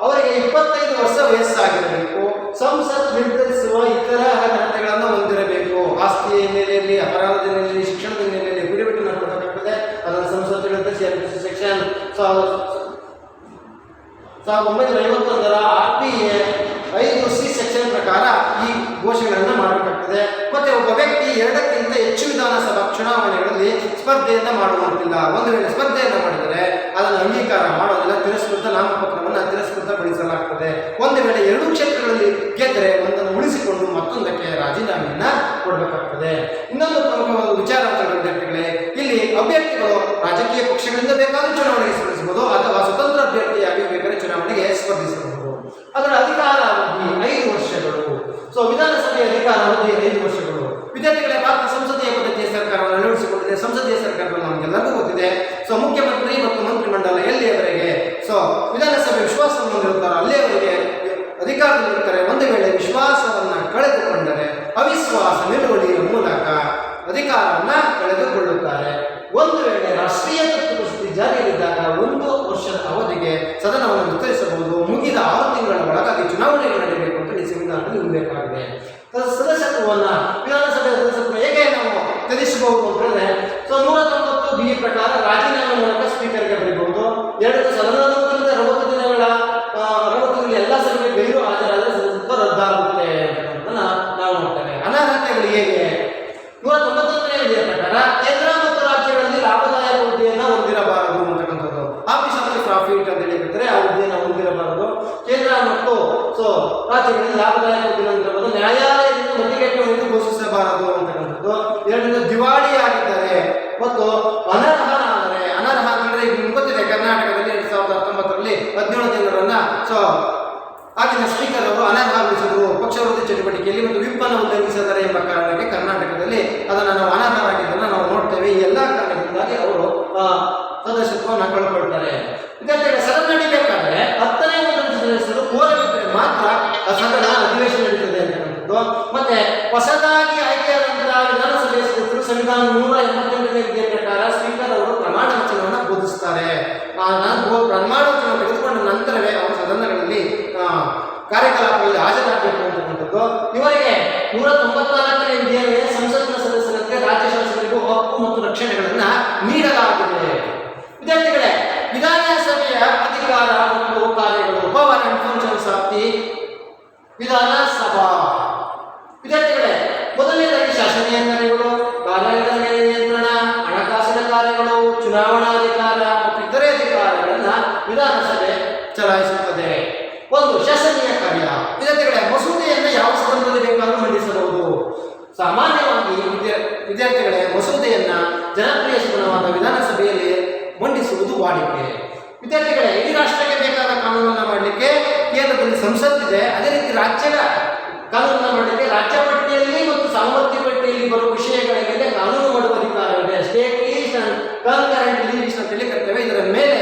ಅವರಿಗೆ 25 ವರ್ಷ ವಯಸ್ಸಾಗಿರಬೇಕು. ಸಂಸತ್ ನಿರ್ಧರಿಸುವ ಇತರ ಅರ್ಹತೆಗಳನ್ನು ಹೊಂದಿರಬೇಕು. ಆಸ್ತಿಯ ಹಿನ್ನೆಲೆಯಲ್ಲಿ, ಅಪರಾಧದ ಹಿನ್ನೆಲೆಯಲ್ಲಿ, ಶಿಕ್ಷಣದ ಹಿನ್ನೆಲೆಯಲ್ಲಿ ಬಿಡುಬಿಟ್ಟು ಕೊಡಬೇಕಾಗ್ತದೆ. ಅದನ್ನು ಸಂಸತ್ ನಿರ್ಧರಿಸಿ ಸೆಕ್ಷನ್ 1951ರ RPA 5C ಸೆಕ್ಷನ್ ಪ್ರಕಾರ ಈ ಘೋಷಣೆಗಳನ್ನು ಮಾಡಬೇಕಾಗ್ತದೆ. ಮತ್ತೆ ಒಬ್ಬ ವ್ಯಕ್ತಿ 2ಕ್ಕಿಂತ ಹೆಚ್ಚು ವಿಧಾನಸಭಾ ಚುನಾವಣೆಗಳಲ್ಲಿ ಸ್ಪರ್ಧೆಯನ್ನು ಮಾಡುವಂತಿಲ್ಲ. ಒಂದು ವೇಳೆ ಸ್ಪರ್ಧೆಯನ್ನು ಮಾಡಿದರೆ ಅದನ್ನು ಅಂಗೀಕಾರ ಮಾಡೋದಿಲ್ಲ, ತಿರಸ್ಕೃತ ನಾಮಪತ್ರವನ್ನು ತಿರಸ್ಕೃತಗೊಳಿಸಲಾಗ್ತದೆ. ಒಂದು ವೇಳೆ 2 ಕ್ಷೇತ್ರಗಳಲ್ಲಿ ಗೆದ್ದರೆ ಒಂದನ್ನು ಉಳಿಸಿಕೊಂಡು ಮತ್ತೊಂದಕ್ಕೆ ರಾಜೀನಾಮೆಯನ್ನ ಕೊಡಬೇಕಾಗ್ತದೆ. ಇನ್ನೊಂದು ಪ್ರಮುಖವಾದ ವಿಚಾರ ವಿದ್ಯಾರ್ಥಿಗಳೇ, ಇಲ್ಲಿ ಅಭ್ಯರ್ಥಿಗಳು ರಾಜಕೀಯ ಪಕ್ಷಗಳಿಂದ ಬೇಕಾದರೂ ಚುನಾವಣೆಗೆ ಸ್ಪರ್ಧಿಸಬಹುದು ಅಥವಾ ಸ್ವತಂತ್ರ ಅಭ್ಯರ್ಥಿಯಾಗಿ ಬೇಕಾದರೆ ಚುನಾವಣೆಗೆ ಸ್ಪರ್ಧಿಸಬಹುದು. ಅದರ ಅಧಿಕಾರಾವಧಿ 5 ವರ್ಷಗಳು. ವಿಧಾನಸಭೆಯ ಅಧಿಕಾರಾವಧಿ 5 ವರ್ಷಗಳು. ವಿದ್ಯಾರ್ಥಿಗಳೇ, ಭಾರತ ಸಂಸದೀಯ ಪದ್ಧತಿಯ ಸರ್ಕಾರವನ್ನು ಅಳವಡಿಸಿಕೊಂಡಿದೆ. ಸಂಸದೀಯ ಸರ್ಕಾರದಲ್ಲಿ ನಮಗೆಲ್ಲರಿಗೂ ಗೊತ್ತಿದೆ. ಮುಖ್ಯಮಂತ್ರಿ ಮತ್ತು ಮಂತ್ರಿಮಂಡಲ ಎಲ್ಲಿಯವರೆಗೆ ವಿಧಾನಸಭೆ ವಿಶ್ವಾಸವನ್ನು ಹೊಂದಿರುತ್ತಾರೋ ಅಲ್ಲಿಯವರೆಗೆ ಅಧಿಕಾರದಲ್ಲಿರ್ತಾರೆ. ಒಂದು ವೇಳೆ ವಿಶ್ವಾಸವನ್ನ ಕಳೆದುಕೊಂಡರೆ ಅವಿಶ್ವಾಸ ನಿಲುವಳಿಯ ಮೂಲಕ ಅಧಿಕಾರವನ್ನ ಕಳೆದುಕೊಳ್ಳುತ್ತಾರೆ. ಒಂದು ವೇಳೆ ರಾಷ್ಟ್ರೀಯ ತುರ್ತು ಪರಿಸ್ಥಿತಿ ಜಾರಿಯಲ್ಲಿದ್ದಾಗ 1 ವರ್ಷದ ಅವಧಿಗೆ ಸದನವನ್ನು ವಿಸ್ತರಿಸಬಹುದು. ಮುಗಿದ 6 ತಿಂಗಳ ಒಳಗಾಗಿ ಚುನಾವಣೆಗಳು ನಡೆಯಬೇಕು ಅಂತ ಈ ಸಂವಿಧಾನದಲ್ಲಿ ಉಲ್ಲೇಖವಾಗಿದೆ. ಸದಸ್ಯತ್ವವನ್ನ, ವಿಧಾನಸಭೆಯ ಸದಸ್ಯತ್ವ ಹೇಗೆ ನಾವು ತ್ಯಜಿಸಬಹುದು ಅಂತಂದ್ರೆ 190B ಪ್ರಕಾರ ರಾಜೀನಾಮೆ ಮೂಲಕ ಸ್ಪೀಕರ್ಗೆ ಬರೀಬಹುದು. 2 ಸದನದ 60 ದಿನಗಳ 60 ದಿನ ಎಲ್ಲ ಸಭೆಗೆ ಗೈರು ಹಾಜರಾದರೆ ಸದಸ್ಯತ್ವ ರದ್ದಾಗುತ್ತೆ ಅಂತ ನಾವು ನೋಡ್ತೇವೆ. ಅನರ್ಹತೆಗಳು ಹೇಗೆ? 191ನೇ ವಿಧಿಯ ಪ್ರಕಾರ ಕೇಂದ್ರ ಮತ್ತು ರಾಜ್ಯಗಳಲ್ಲಿ ಲಾಭದಾಯಕ ಹುದ್ದೆಯನ್ನು ಹೊಂದಿರಬಾರದು ಅಂತಕ್ಕಂಥದ್ದು. ಆಫೀಸ್ ಆಫ್ ಪ್ರಾಫಿಟ್ ಅಂತ ಹೇಳಿದ್ರೆ ಆ ಹುದ್ದೆಯನ್ನು ಹೊಂದಿರಬಾರದು. ಕೇಂದ್ರ ಮತ್ತು ರಾಜ್ಯಗಳಲ್ಲಿ ಲಾಭದಾಯಕ ಹುದ್ದೆ ಹೊಂದಿರಬಾರದು. ನ್ಯಾಯಾಲಯದಿಂದ ಮತಿಗೆಟ್ಟುವನ್ನು ಘೋಷಿಸಬಾರದು ಅಂತಕ್ಕಂಥದ್ದು. 2 ದಿವಾಳಿಯಾಗಿದ್ದಾರೆ ಮತ್ತು ಅನರ್ಹರಾದರೆ, ಅನರ್ಹ ಅಂದರೆ ನಿಮ್ಗೆ ಗೊತ್ತಿದೆ, ಕರ್ನಾಟಕದಲ್ಲಿ 2019ರಲ್ಲಿ 17 ಜನರನ್ನ ಆಗಿನ ಸ್ಪೀಕರ್ ಅವರು ಅನರ್ಹಗೊಳಿಸಿದ್ರು ಪಕ್ಷ ವಿರೋಧಿ ಚಟುವಟಿಕೆಯಲ್ಲಿ ಮತ್ತು ವಿಪ್ಪನ್ನು ಉಲ್ಲಂಘಿಸಿದ್ದಾರೆ ಎಂಬ ಕಾರಣಕ್ಕೆ ಕರ್ನಾಟಕದಲ್ಲಿ ಅದನ್ನು ನಾವು ಅನರ್ಹರಾಗಿದ್ದನ್ನು ನಾವು ನೋಡ್ತೇವೆ. ಈ ಎಲ್ಲ ಕಾರಣದಿಂದಾಗಿ ಅವರು ಸದಸ್ಯತ್ವವನ್ನು ಕಳ್ಕೊಳ್ತಾರೆ. ವಿದ್ಯಾರ್ಥಿಗಳ ಸದನ ನಡಿಬೇಕಾದ್ರೆ 10ನೇ ಒಂದು ಸದಸ್ಯರು ಕೋರಬಿಟ್ಟರೆ ಮಾತ್ರ ಆ ಸದನ ಅಧಿವೇಶನ ನಡೀತದೆ ಅಂತಕ್ಕಂಥದ್ದು. ಮತ್ತೆ ಹೊಸದಾಗಿ ಆಯ್ಕೆಯಾದಂತಹ ವಿಧಾನಸಭೆಯ ಸದಸ್ಯರು ಸಂವಿಧಾನ 188ನೇ ವಿಧಿಯ ಪ್ರಕಾರ ಸ್ಪೀಕರ್ ಅವರು ಪ್ರಮಾಣ ವಚನವನ್ನು ಬೋಧಿಸುತ್ತಾರೆ. ಪ್ರಮಾಣ ವಚನ ತೆಗೆದುಕೊಂಡ ನಂತರವೇ ಅವರು ಸದನಗಳಲ್ಲಿ ಕಾರ್ಯಕಲಾಪಗಳಲ್ಲಿ ಹಾಜರಾಗಬೇಕು ಅಂತಕ್ಕಂಥದ್ದು. ಇವರಿಗೆ 194ನೇ ವಿಧಿಯಲ್ಲಿ ಸಂಸತ್ತಿನ ಸದಸ್ಯರಂತೆ ರಾಜ್ಯ ಶಾಸಕರಿಗೂ ಹಕ್ಕು ಮತ್ತು ರಕ್ಷಣೆಗಳನ್ನ ನೀಡಲಾಗಿದೆ. ವಿದ್ಯಾರ್ಥಿಗಳೇ, ವಿಧಾನಸಭೆಯ ಅಧಿಕಾರ ಮತ್ತು ಕಾರ್ಯಗಳು, power and functions of the ವಿಧಾನಸಭಾ. ವಿದ್ಯಾರ್ಥಿಗಳೇ, ಮೊದಲನೇದಾಗಿ ಶಾಸನೀಯ ಕಾರ್ಯಗಳು, ಕಾರ್ಯಾಲಯದ ಮೇಲೆ ನಿಯಂತ್ರಣ, ಹಣಕಾಸಿನ ಕಾರ್ಯಗಳು, ಚುನಾವಣಾಧಿಕಾರ ಮತ್ತು ಇತರೆ ಅಧಿಕಾರಗಳನ್ನ ವಿಧಾನಸಭೆ ಚಲಾಯಿಸುತ್ತದೆ. ಒಂದು ಶಾಸನೀಯ ಕಾರ್ಯ. ವಿದ್ಯಾರ್ಥಿಗಳೇ, ಮಸೂದೆಯನ್ನು ಯಾವ ಸದನದಲ್ಲಿ ಬೇಕಾದರೂ ಮಂಡಿಸಬಹುದು. ಸಾಮಾನ್ಯವಾಗಿ ವಿದ್ಯಾರ್ಥಿಗಳೇ, ಮಸೂದೆಯನ್ನ ಜನಪ್ರಿಯ ಸದನವಾದ ವಿಧಾನಸಭೆಯಲ್ಲಿ ಮಂಡಿಸುವುದು ವಾಡಿಕೆ. ವಿದ್ಯಾರ್ಥಿಗಳೇ, ಇಡೀ ರಾಷ್ಟ್ರಕ್ಕೆ ಬೇಕಾದ ಕಾನೂನನ್ನು ಮಾಡಲಿಕ್ಕೆ ಕೇಂದ್ರದಲ್ಲಿ ಸಂಸತ್ತಿದೆ. ಅದೇ ರೀತಿ ರಾಜ್ಯದ ಕಾನೂನನ್ನು ಮಾಡಲಿಕ್ಕೆ ರಾಜ್ಯ ಪಟ್ಟಿಯಲ್ಲಿ ಮತ್ತು ಸಾಮರ್ಥ್ಯ ಪಟ್ಟಿಯಲ್ಲಿ ಬರುವ ವಿಷಯಗಳ ಮೇಲೆ ಕಾನೂನು ಮಾಡುವ ಅಧಿಕಾರವಿದೆ. State list and concurrent list ಅಂತ ಹೇಳಿ ಕರ್ತೇವೆ. ಇದರ ಮೇಲೆ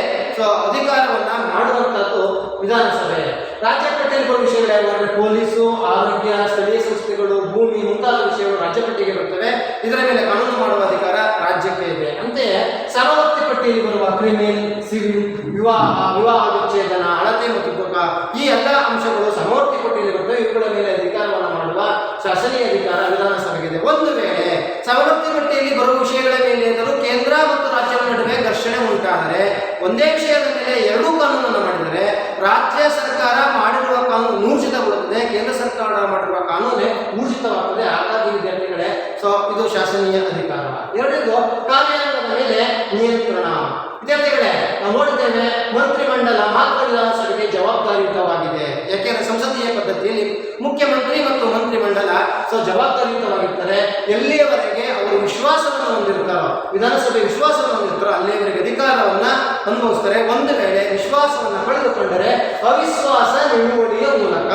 ಅಧಿಕಾರವನ್ನ ಮಾಡುವಂತದ್ದು ವಿಧಾನಸಭೆ. ರಾಜ್ಯ ಪಟ್ಟಿಯಲ್ಲಿ ಬರುವ ವಿಷಯಗಳು ಯಾವುದಂದ್ರೆ ಪೊಲೀಸು, ಆರೋಗ್ಯ, ಸ್ಥಳೀಯ ಸಂಸ್ಥೆಗಳು, ಭೂಮಿ ಮುಂತಾದ ವಿಷಯಗಳು ರಾಜ್ಯ ಪಟ್ಟಿಗೆ ಬರ್ತವೆ. ಇದರ ಮೇಲೆ ಕಾನೂನು ಮಾಡುವ ಅಧಿಕಾರ ರಾಜ್ಯಕ್ಕೆ ಇದೆ. ಅಂತೆಯೇ ಸಾಮರ್ಥ್ಯ ಪಟ್ಟಿಯಲ್ಲಿ ಬರುವ ಕ್ರಿಮಿನಲ್, ಸಿವಿಲ್, ವಿವಾಹ ವಿಚ್ಛೇದನ, ಅಳತೆ ಮತ್ತು ತೂಕ ಈ ಎಲ್ಲ ಅಂಶಗಳು ಸಾಮರ್ಥ್ಯ ಪಟ್ಟಿಯಲ್ಲಿ ಬರ್ತವೆ. ಇವುಗಳ ಮೇಲೆ ಅಧಿಕಾರವನ್ನು ಮಾಡುವ ಶಾಸನೀಯ ಅಧಿಕಾರ ವಿಧಾನಸಭೆಗಿದೆ. ಒಂದು ವೇಳೆ ಸಾಮರ್ಥ್ಯ ಪಟ್ಟಿಯಲ್ಲಿ ಬರುವ ವಿಷಯಗಳ ಮೇಲೆ ಏನಾದರೂ ಕೇಂದ್ರ ಮತ್ತು ರಾಜ್ಯಗಳ ನಡುವೆ ಘರ್ಷಣೆ ಉಂಟಾದರೆ, ಒಂದೇ ವಿಷಯದ ಮೇಲೆ ಎರಡೂ ಕಾನೂನನ್ನು ಮಾಡಿದರೆ ರಾಜ್ಯ ಸರ್ಕಾರ ಮಾಡಿರುವ ಕಾನೂನು ಊರ್ಜಿತಗೊಳ್ಳುತ್ತದೆ, ಕೇಂದ್ರ ಸರ್ಕಾರ ಮಾಡಿರುವ ಕಾನೂನೇ ಊರ್ಜಿತವಾಗುತ್ತದೆ. ಹಾಗಾಗಿ ವಿದ್ಯಾರ್ಥಿಗಳೇ, ಇದು ಶಾಸನೀಯ ಅಧಿಕಾರ. ಎರಡನೇದು ಕಾರ್ಯಾಂಗದ ಮೇಲೆ ನಿಯಂತ್ರಣ. ವಿದ್ಯಾರ್ಥಿಗಳೇ, ನಾವು ನೋಡಿದ್ದೇವೆ ಮಂತ್ರಿಮಂಡಲ ಮಾತ್ರ ವಿಧಾನಸಭೆಗೆ ಜವಾಬ್ದಾರಿಯುತವಾಗಿದೆ. ಯಾಕೆಂದ್ರೆ ಸಂಸದೀಯ ಪದ್ಧತಿಯಲ್ಲಿ ಮುಖ್ಯಮಂತ್ರಿ ಮತ್ತು ಮಂತ್ರಿಮಂಡಲ ಜವಾಬ್ದಾರಿಯುತವಾಗಿರ್ತಾರೆ. ಎಲ್ಲಿಯವರೆಗೆ ಅವರು ವಿಶ್ವಾಸವನ್ನು ಹೊಂದಿರ್ತಾರೋ, ವಿಧಾನಸಭೆ ವಿಶ್ವಾಸವನ್ನು ಹೊಂದಿರ್ತಾರೋ ಅಲ್ಲಿಯವರೆಗೆ ಅಧಿಕಾರವನ್ನ ಅನುಭವಿಸ್ತಾರೆ. ಒಂದು ವೇಳೆ ವಿಶ್ವಾಸವನ್ನು ಕಳೆದುಕೊಂಡರೆ ಅವಿಶ್ವಾಸ ನಿಲುವಳಿಯ ಮೂಲಕ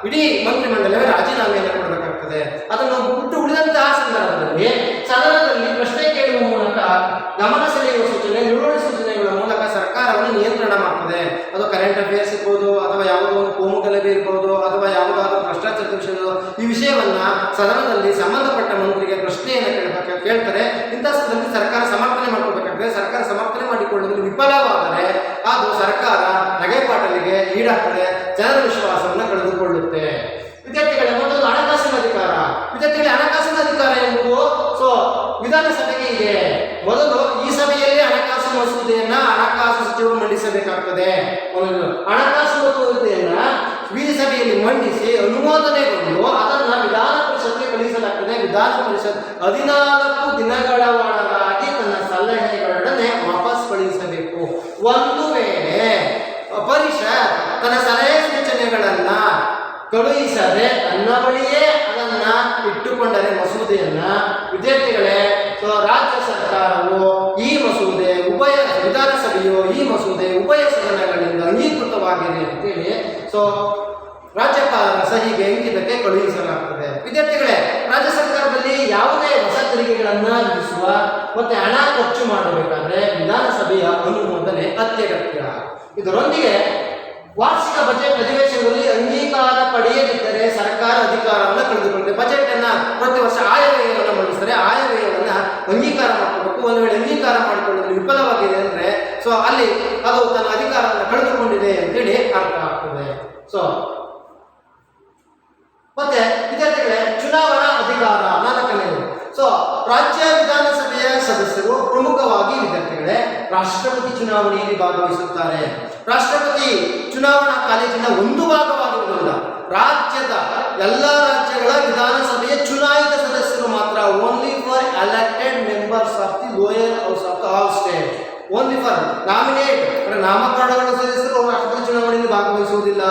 ಇಡೀ ಮಂತ್ರಿಮಂಡಲವೇ ರಾಜೀನಾಮೆಯನ್ನು ಕೊಡಬೇಕಾಗ್ತದೆ. ಅದನ್ನು ಬಿಟ್ಟು ಉಳಿದಂತಹ ಸಂದರ್ಭದಲ್ಲಿ ಸದನದಲ್ಲಿ ಪ್ರಶ್ನೆ ಕೇಳುವ ಮೂಲಕ, ಗಮನ ಸೆಳೆಯುವ ಸೂಚನೆ, ನಿಲುವಳಿ ಸೂಚನೆಗಳ ಮೂಲಕ ಸರ್ಕಾರವನ್ನು ನಿಯಂತ್ರಣ ಮಾಡ್ತದೆ. ಅದು ಕರೆಂಟ್ ಅಫೇರ್ಸ್ ಇರ್ಬೋದು, ಅಥವಾ ಯಾವುದೋ ಒಂದು ಕೋಮು ಗಲಭೆ ಇರ್ಬೋದು, ಅಥವಾ ಯಾವುದಾದ್ರೂ ಭ್ರಷ್ಟಾಚಾರದ ವಿಷಯಗಳು. ಈ ವಿಷಯವನ್ನ ಸದನದಲ್ಲಿ ಸಂಬಂಧಪಟ್ಟ ಮಂತ್ರಿಗೆ ಪ್ರಶ್ನೆಯನ್ನು ಕೇಳ್ತಾರೆ. ಇಂತಹ ಸಂದರ್ಭದಲ್ಲಿ ಸರ್ಕಾರ ಸಮರ್ಥನೆ ಮಾಡ್ಕೋಬೇಕಾಗ್ತದೆ. ಸರ್ಕಾರ ಸಮರ್ಥನೆ ಮಾಡಿಕೊಳ್ಳುವುದರಲ್ಲಿ ವಿಫಲವಾದರೆ ಅದು ಸರ್ಕಾರ ನಗೆಪಾಟಲಿಗೆ ಈಡಾಗ್ತದೆ, ಜನರ ವಿಶ್ವಾಸವನ್ನು ಕಳೆದುಕೊಳ್ಳುತ್ತೆ. ವಿದ್ಯಾರ್ಥಿಗಳೇ, ಮತ್ತೊಂದು ಹಣಕಾಸಿನ ಅಧಿಕಾರ. ವಿದ್ಯಾರ್ಥಿಗಳೇ, ಹಣಕಾಸಿನ ಅಧಿಕಾರ ಎಂಬುದು ವಿಧಾನಸಭೆಗೆ ಇದೆ. ಮೊದಲು ಈ ಸಭೆಯಲ್ಲಿ ಹಣಕಾಸು ಮಸೂದೆಯನ್ನ ಹಣಕಾಸು ಸಚಿವರು ಮಂಡಿಸಬೇಕಾಗ್ತದೆ. ಹಣಕಾಸು ಮಸೂದೆಯನ್ನ ವಿಧಾನಸಭೆಯಲ್ಲಿ ಮಂಡಿಸಿ ಅನುಮೋದನೆಗೊಂಡು ಅದನ್ನ ವಿಧಾನ ಪರಿಷತ್ಗೆ ಕಳುಹಿಸಲಾಗ್ತದೆ. ವಿಧಾನ ಪರಿಷತ್ 14 ದಿನಗಳ ಒಳಗಾಗಿ ತನ್ನ ಸಲಹೆಗಳೊಡನೆ ವಾಪಸ್ ಕಳುಹಿಸಬೇಕು. ಒಂದು ವೇಳೆ ಪರಿಷತ್ ತನ್ನ ಸಲಹೆ ಸೂಚನೆಗಳನ್ನ ಕಳುಹಿಸದೆ ತನ್ನ ಬಳಿಯೇ ಅದನ್ನ ಇಟ್ಟುಕೊಂಡರೆ ಮಸೂದೆಯನ್ನ, ವಿದ್ಯಾರ್ಥಿಗಳೇ, ರಾಜ್ಯ ಸರ್ಕಾರವು ಈ ಮಸೂದೆ ವಿಧಾನಸಭೆಯು ಈ ಮಸೂದೆ ಉಭಯ ಸದನಗಳಿಂದ ಅಂಗೀಕೃತವಾಗಿದೆ ಅಂತೇಳಿ ರಾಜ್ಯಪಾಲರ ಸಹಿಗೆ ಅಂಕಿತಕ್ಕೆ ಕಳುಹಿಸಲಾಗುತ್ತದೆ. ವಿದ್ಯಾರ್ಥಿಗಳೇ, ರಾಜ್ಯ ಸರ್ಕಾರದಲ್ಲಿ ಯಾವುದೇ ಹೊಸ ತೆರಿಗೆಗಳನ್ನ ವಿಧಿಸುವ ಮತ್ತೆ ಹಣ ಖರ್ಚು ಮಾಡಬೇಕಾದ್ರೆ ವಿಧಾನಸಭೆಯ ಅನುಮೋದನೆ ಅತ್ಯಗತ್ಯ. ಇದರೊಂದಿಗೆ ವಾರ್ಷಿಕ ಬಜೆಟ್ ಅಧಿವೇಶನದಲ್ಲಿ ಅಂಗೀಕಾರ ಪಡೆಯದಿದ್ದರೆ ಸರ್ಕಾರ ಅಧಿಕಾರವನ್ನು ಕಳೆದುಕೊಳ್ಳುತ್ತದೆ. ಬಜೆಟ್ ಅನ್ನ ಪ್ರತಿ ವರ್ಷ ಆಯವ್ಯಯವನ್ನು ಮಂಡಿಸ್ತಾರೆ. ಆಯವ್ಯಯವನ್ನ ಅಂಗೀಕಾರ ಮಾಡಬೇಕು. ಒಂದು ವೇಳೆ ಅಂಗೀಕಾರ ಮಾಡಿಕೊಳ್ಳಲು ವಿಫಲವಾಗಿದೆ ಅಂದ್ರೆ ಅಲ್ಲಿ ಅದು ತನ್ನ ಅಧಿಕಾರವನ್ನು ಕಳೆದುಕೊಂಡಿದೆ ಅಂತೇಳಿ ಅರ್ಥ ಆಗ್ತದೆ. ಮತ್ತೆ ವಿದ್ಯಾರ್ಥಿಗಳೇ, ಚುನಾವಣಾ ಅಧಿಕಾರ 4ನೇದು. ರಾಜ್ಯ ವಿಧಾನಸಭೆಯ ಸದಸ್ಯರು ಪ್ರಮುಖವಾಗಿ ವಿದ್ಯಾರ್ಥಿಗಳೇ ರಾಷ್ಟ್ರಪತಿ ಚುನಾವಣೆಯಲ್ಲಿ ಭಾಗವಹಿಸುತ್ತಾರೆ. ರಾಷ್ಟ್ರಪತಿ ಚುನಾವಣಾ ಕಾಲೇಜಿನ ಒಂದು ಭಾಗವಾಗಿರುವುದಿಲ್ಲ. ರಾಜ್ಯದ ಎಲ್ಲ ರಾಜ್ಯಗಳ ವಿಧಾನಸಭೆಯ ಚುನಾಯಿತ ಸದಸ್ಯರು ಮಾತ್ರ. Only for elected members of the lower house of the all state. Only for nominate ನಾಮಕರಣಗಳ ಸದಸ್ಯರು ರಾಷ್ಟ್ರಪತಿ ಚುನಾವಣೆಯಲ್ಲಿ ಭಾಗವಹಿಸುವುದಿಲ್ಲ.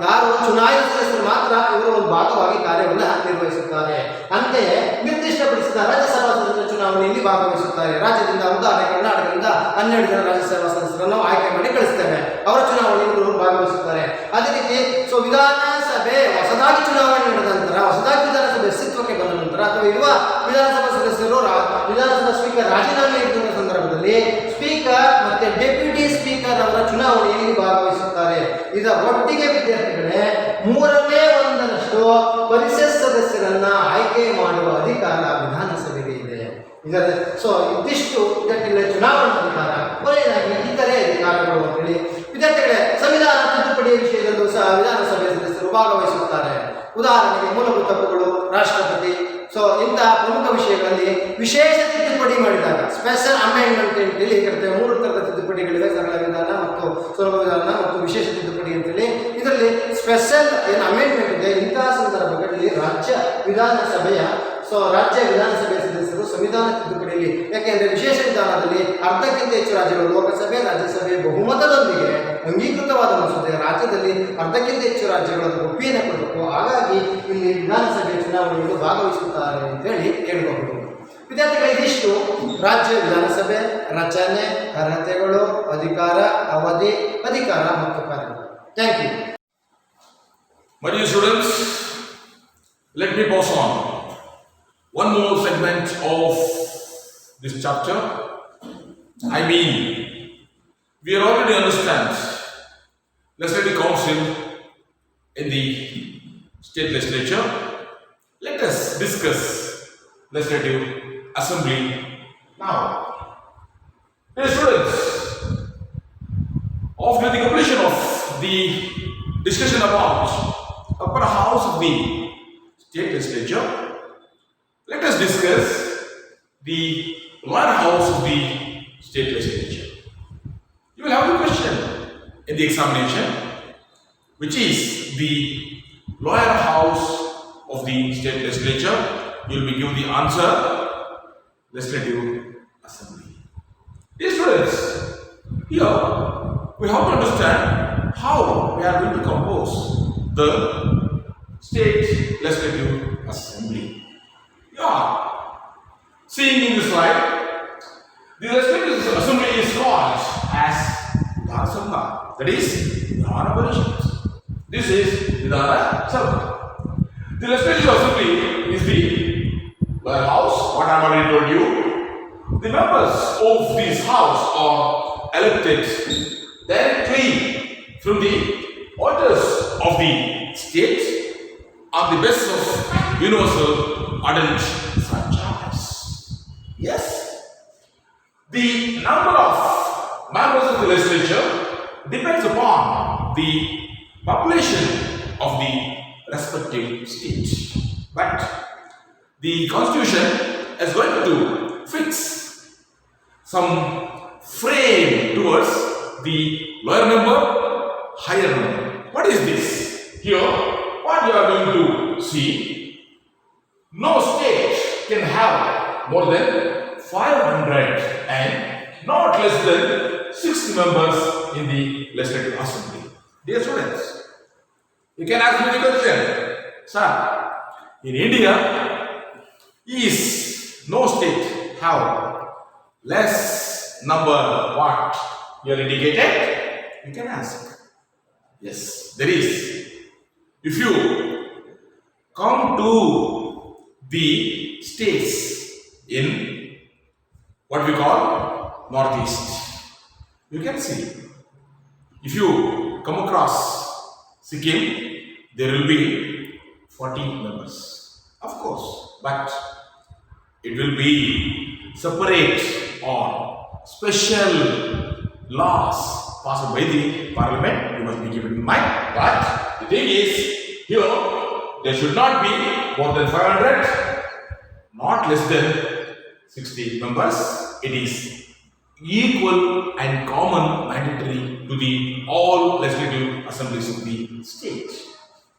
ಯಾರು ಚುನಾಯಿತ ಸದಸ್ಯರು ಮಾತ್ರ ಇವರು ಒಂದು ಭಾಗವಾಗಿ ಕಾರ್ಯವನ್ನು ನಿರ್ವಹಿಸುತ್ತಾರೆ. ಅಂತೆಯೇ ನಿರ್ದಿಷ್ಟಪಡಿಸಿದ ರಾಜ್ಯಸಭಾ ಸದಸ್ಯರ ಚುನಾವಣೆಯಲ್ಲಿ ಭಾಗವಹಿಸುತ್ತಾರೆ. ರಾಜ್ಯದಿಂದ ಉದಾಹರಣೆ ಕರ್ನಾಟಕದಿಂದ 12 ಜನ ರಾಜ್ಯಸಭಾ ಸದಸ್ಯರನ್ನು ಆಯ್ಕೆ ಮಾಡಿ ಕಳಿಸ್ತೇವೆ. ಅವರ ಚುನಾವಣೆಯಲ್ಲಿ ಭಾಗವಹಿಸುತ್ತಾರೆ. ಅದೇ ರೀತಿ ವಿಧಾನಸಭೆ ಹೊಸದಾಗಿ ಚುನಾವಣೆ ನಡೆದ ನಂತರ, ಹೊಸದಾಗಿ ವಿಧಾನಸಭೆ ಅಸ್ತಿತ್ವಕ್ಕೆ ಬಂದ ನಂತರ ಅಥವಾ ಇರುವ ವಿಧಾನಸಭಾ ಸದಸ್ಯರು ವಿಧಾನಸಭಾ ಸ್ಪೀಕರ್ ರಾಜೀನಾಮೆ ನೀಡಿದ ಸಂದರ್ಭದಲ್ಲಿ ಸ್ಪೀಕರ್ ಮತ್ತೆ ಡೆಪ್ಯೂಟಿ ಸ್ಪೀಕರ್ ಅವರ ಚುನಾವಣೆಯಲ್ಲಿ ಭಾಗವಹಿಸುತ್ತಾರೆ. ಇದರ ಒಟ್ಟಿಗೆ ವಿದ್ಯಾರ್ಥಿಗಳೇ 1/3 ಪರಿಷತ್ ಸದಸ್ಯರನ್ನ ಆಯ್ಕೆ ಮಾಡುವ ಅಧಿಕಾರ ವಿಧಾನಸಭೆಗೆ ಇದೆ. ಇದರ ಇದಿಷ್ಟು ವಿದ್ಯಾರ್ಥಿಗಳ ಚುನಾವಣಾ ಅಧಿಕಾರ. ಕೊನೆಯದಾಗಿ ಇತರೆ ಅಧಿಕಾರಗಳು ಅಂತೇಳಿ ವಿದ್ಯಾರ್ಥಿಗಳೇ ಸಂವಿಧಾನ ತಿದ್ದುಪಡಿಯ ವಿಷಯದಲ್ಲೂ ಸಹ ವಿಧಾನಸಭೆಯ ಸದಸ್ಯರು ಭಾಗವಹಿಸುತ್ತಾರೆ. ಉದಾಹರಣೆಗೆ ಮೂಲಭೂತ ಹಕ್ಕುಗಳು, ರಾಷ್ಟ್ರಪತಿ, ಇಂತಹ ಪ್ರಮುಖ ವಿಷಯಗಳಲ್ಲಿ ವಿಶೇಷ ತಿದ್ದುಪಡಿ ಮಾಡಿದಾಗ ಸ್ಪೆಷಲ್ ಅಮೆಂಡ್ಮೆಂಟ್ ಅಂತೇಳಿ ಕರಿತೇವೆ. 3 ಥರದ ತಿದ್ದುಪಡಿಗಳಿವೆ: ಸರಳ ವಿಧಾನ ಮತ್ತು ಸುಲಭ ವಿಧಾನ ಮತ್ತು ವಿಶೇಷ ತಿದ್ದುಪಡಿ ಅಂತೇಳಿ. ಇದರಲ್ಲಿ ಸ್ಪೆಷಲ್ ಏನು ಅಮೆಂಡ್ಮೆಂಟ್ ಇದೆ, ಇಂತಹ ಸಂದರ್ಭಗಳಲ್ಲಿ ರಾಜ್ಯ ವಿಧಾನಸಭೆಯ ಸದಸ್ಯರು ಸಂವಿಧಾನ ತಿದ್ದುಪಡಿಯಲ್ಲಿ, ಯಾಕೆಂದರೆ ವಿಶೇಷ ವಿಧಾನದಲ್ಲಿ ಅರ್ಧಕ್ಕಿಂತ ಹೆಚ್ಚು ರಾಜ್ಯಗಳು ಲೋಕಸಭೆ ರಾಜ್ಯಸಭೆ ಬಹುಮತದೊಂದಿಗೆ ಅಂಗೀಕೃತವಾದ ಮಸೂದೆ ರಾಜ್ಯದಲ್ಲಿ ಅರ್ಧಕ್ಕಿಂತ ಹೆಚ್ಚು ರಾಜ್ಯಗಳು ಒಪ್ಪಿಗೆಯನ್ನು ಕೊಡಬೇಕು. ಹಾಗಾಗಿ ಇಲ್ಲಿ ವಿಧಾನಸಭೆ ಚುನಾವಣೆಗಳು ಭಾಗವಹಿಸುತ್ತಾರೆ ಅಂತೇಳಿ ಹೇಳಬಹುದು. ವಿದ್ಯಾರ್ಥಿಗಳು ಇದಿಷ್ಟು ರಾಜ್ಯ ವಿಧಾನಸಭೆ ರಚನೆ, ಅರ್ಹತೆಗಳು, ಅಧಿಕಾರ, ಅವಧಿ, ಅಧಿಕಾರ ಮತ್ತು ಕಾರ್ಯ. Thank you. My dear students, let me pass on one more segment of this chapter. I mean, we are already understand legislative council in the state legislature. Let us discuss legislative assembly now. Dear students, after the completion of the discussion about upper house of the state legislature, let us discuss the lower house of the state legislature. You will have a question in the examination, which is the lower house of the state legislature. You will be given the answer, legislative assembly. Dear students, here we have to understand how we are going to compose the state legislative assembly. Yeah. Seeing in this slide, the legislative assembly is called as Vidhana Sabha. That is Vidhana Parishad. This is Vidhana Sabha. The legislative assembly is the lower house. What I have already told you. The members of this house are elected directly from the voters of the state on the basis of universal adult franchise. Yes, the number of members of the legislature depends upon the population of the respective state. But the constitution is going to fix some frame towards the lower number, higher number. What is this? Here, what you are going to see, no state can have more than 500 and not less than 60 members in the legislative assembly. Dear students, you can ask me the question, sir, in India, is no state have less number what you are indicated? You can ask. Yes, there is. If you come to the states in what we call Northeast, you can see. If you come across Sikkim, there will be 40 members, of course, but it will be separate or special laws passed by the parliament. You must be keeping in mind. But the thing is, here there should not be more than 500, not less than 60 members. It is equal and common mandatory to the all legislative assemblies of the state.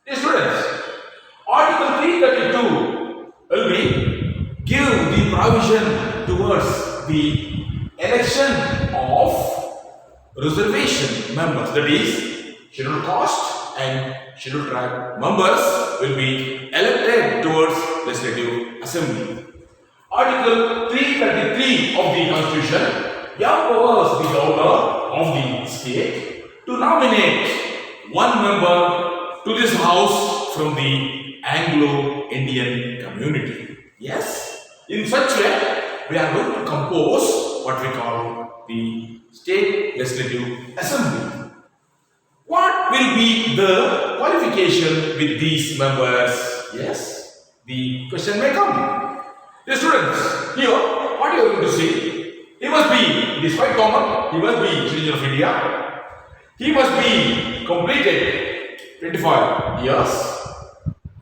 Dear students, Article 332 will be give the provision towards the election of reservation members, that is scheduled caste and scheduled tribe members will be elected towards legislative assembly. Article 333 of the constitution empowers the governor of the state to nominate one member to this house from the Anglo-Indian community. Yes, in such way we are going to compose what we call the State Legislative Assembly. What will be the qualification with these members? Yes, the question may come. The students, here, what you are going to see? He must be, it is quite common, he must be citizen of India. He must be completed 25 years.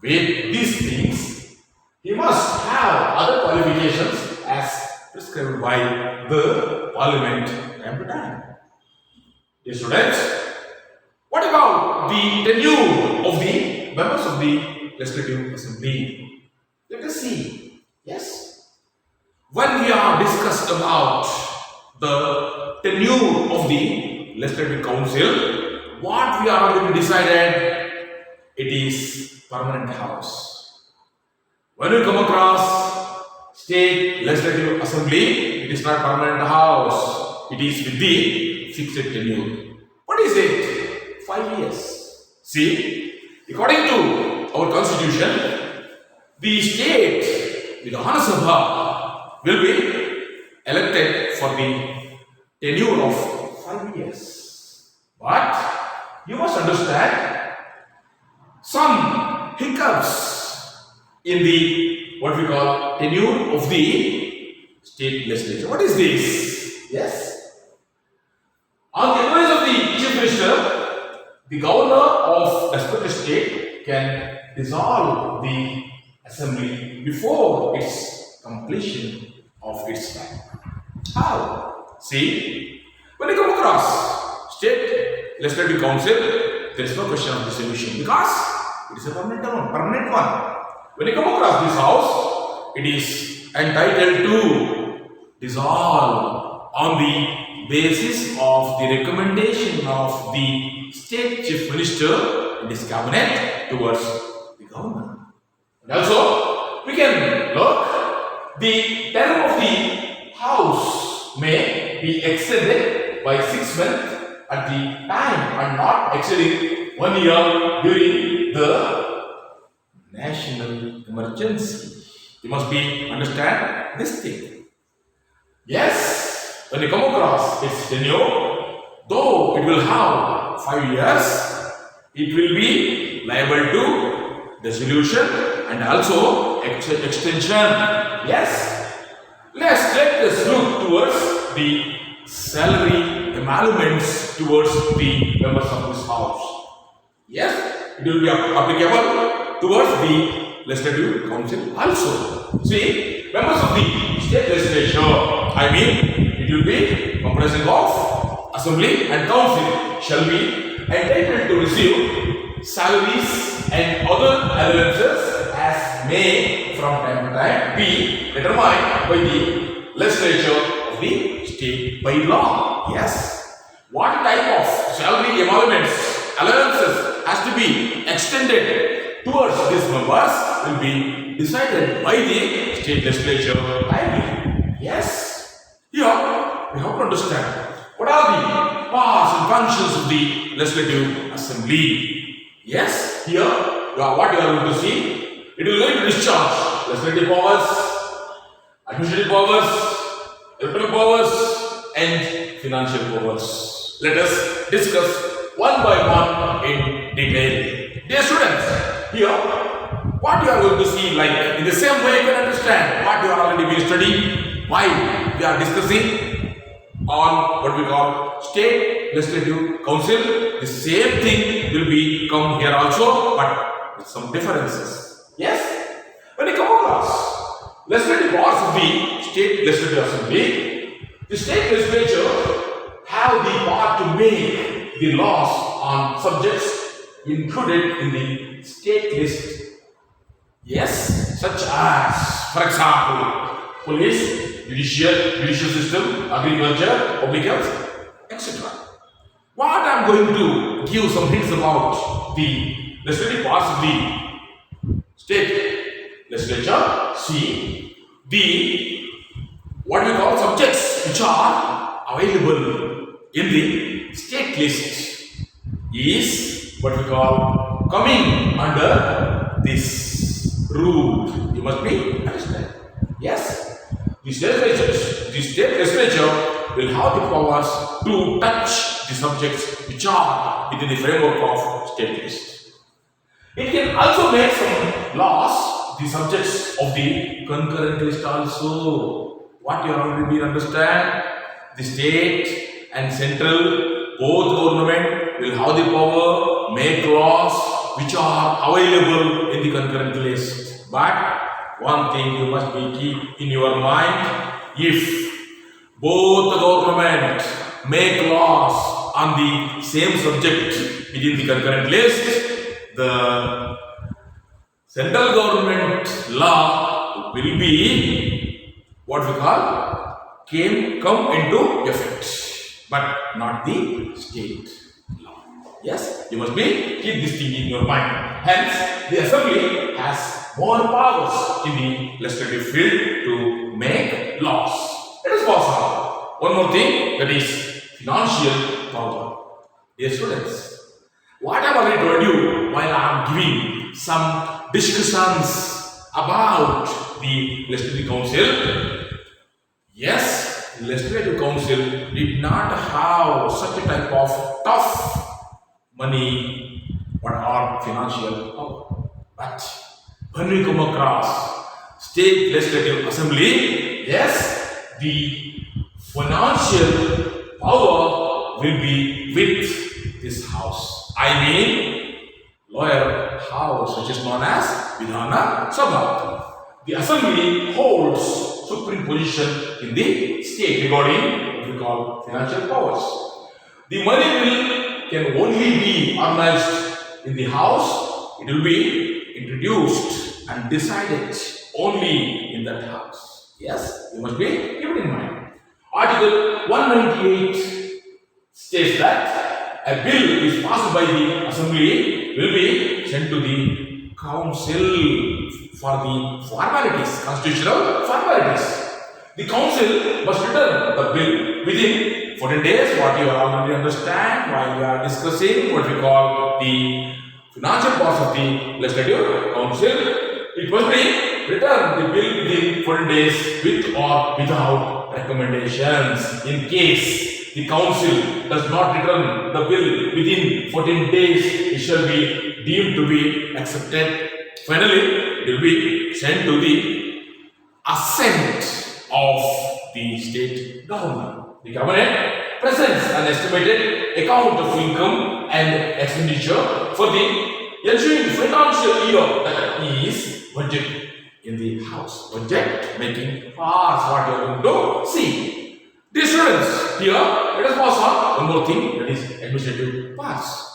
With these things, he must have other qualifications as prescribed by the Parliament time to time. Dear students, what about the tenure of the members of the Legislative Assembly? Let us see. Yes. When we are discussed about the tenure of the Legislative Council, what we are already decided, it is permanent house. When we come across State Legislative Assembly, it is not permanent house. It is with the fixed tenure. What is it? 5 years. See, according to our constitution, the state, the Vidhana Sabha, will be elected for the tenure of 5 years. But you must understand some hiccups in the what we call tenure of the state legislature. What is this? Yes. On the advice of the Chief Minister, the governor of respective state can dissolve the assembly before its completion of its time. How? See, when you come across State Legislative Council, there is no question of dissolution because it is a permanent one. When you come across this house, it is entitled to dissolve on the basis of the recommendation of the State Chief Minister and his cabinet towards the government. And also, we can look the term of the house may be extended by 6 months at the time and not exceeding 1 year during the national emergency. You must be understand this thing. Yes, when you come across its tenure, though it will have 5 years, it will be liable to dissolution and also extension. Yes, let's take this look towards the salary emoluments towards the members of this house. Yes, it will be applicable towards the Legislative Council also. See, members of the state legislature, I mean, it will be comprising of Assembly and Council, shall be entitled to receive salaries and other allowances as may from time to time be determined by the legislature of the state by law. Yes. What type of salary emoluments, allowances has to be extended towards these members will be decided by the state legislature timely. Yes. Here we have to understand what are the powers and functions of the Legislative Assembly. Yes. Here what you are going to see, it will going to discharge legislative powers, administrative powers, electoral powers and financial powers. Let us discuss one by one in detail. Dear students, here what you are going to see, like in the same way you can understand what you are already been studying, why we are discussing on what we call State Legislative Council. The same thing will be come here also, but with some differences. Yes, when you come across legislative powers of the State Legislative Assembly, the state legislature have the power to make the laws on subjects included in the state list. Yes, such as, for example, police, judicial system, agriculture, public health, etc. What I am going to give some hints about the legislative powers of the state legislature. See, the what we call subjects which are available in the state list is what we call coming under this rule. You must be understand. Yes, the state legislature will have the powers to touch the subjects which are within the framework of state list. It can also make some laws the subjects of the concurrent list also. What you already understand? The state and central, both government will have the power make laws which are available in the concurrent list. But one thing you must be keep in your mind: if both the government make laws on the same subject within the concurrent list, the central government law will be what we call come into effect, but not the state law. Yes, you must be keep this thing in your mind. Hence, the assembly has more powers in the legislative field to make laws. Let us pause on one more thing, that is financial power. Dear students, what I have already told you while I am giving some discussions about the legislative council. Yes, legislative council did not have such a type of tough money or financial power. But when we come across state legislative assembly, yes, the financial power will be with this house. I mean, lower house, which is known as Vidhana Sabha. The assembly holds supreme position in the state regarding what we call financial powers. The money will can only be organized in the house. It will be introduced and decided only in that house. Yes, you must be keep it in mind. Article 198 states that a bill is passed by the assembly will be sent to the council for the formalities, constitutional formalities. The council must return the bill within 14 days, what you already understand while we are discussing what we call the financial parts of the legislative council. It must be return the bill within 14 days with or without recommendations. In case the council does not return the bill within 14 days, it shall be deemed to be accepted. Finally, it will be sent to the assent of the state government. The cabinet presents an estimated account of income and expenditure for the ensuing financial year, that is budget in the house. Budget making parts, what you are going to see. Dear students, here let us pass on one more thing, that is administrative parts.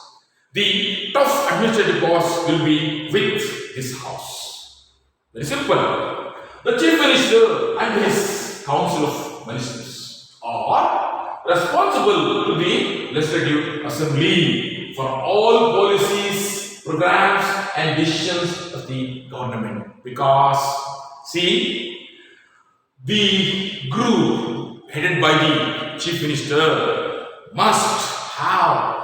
The tough administrative powers will be with this house. Very simple. The chief minister and his council of ministers are responsible to the legislative assembly for all policies, programs, and decisions of the government. Because, see, the group headed by the chief minister must have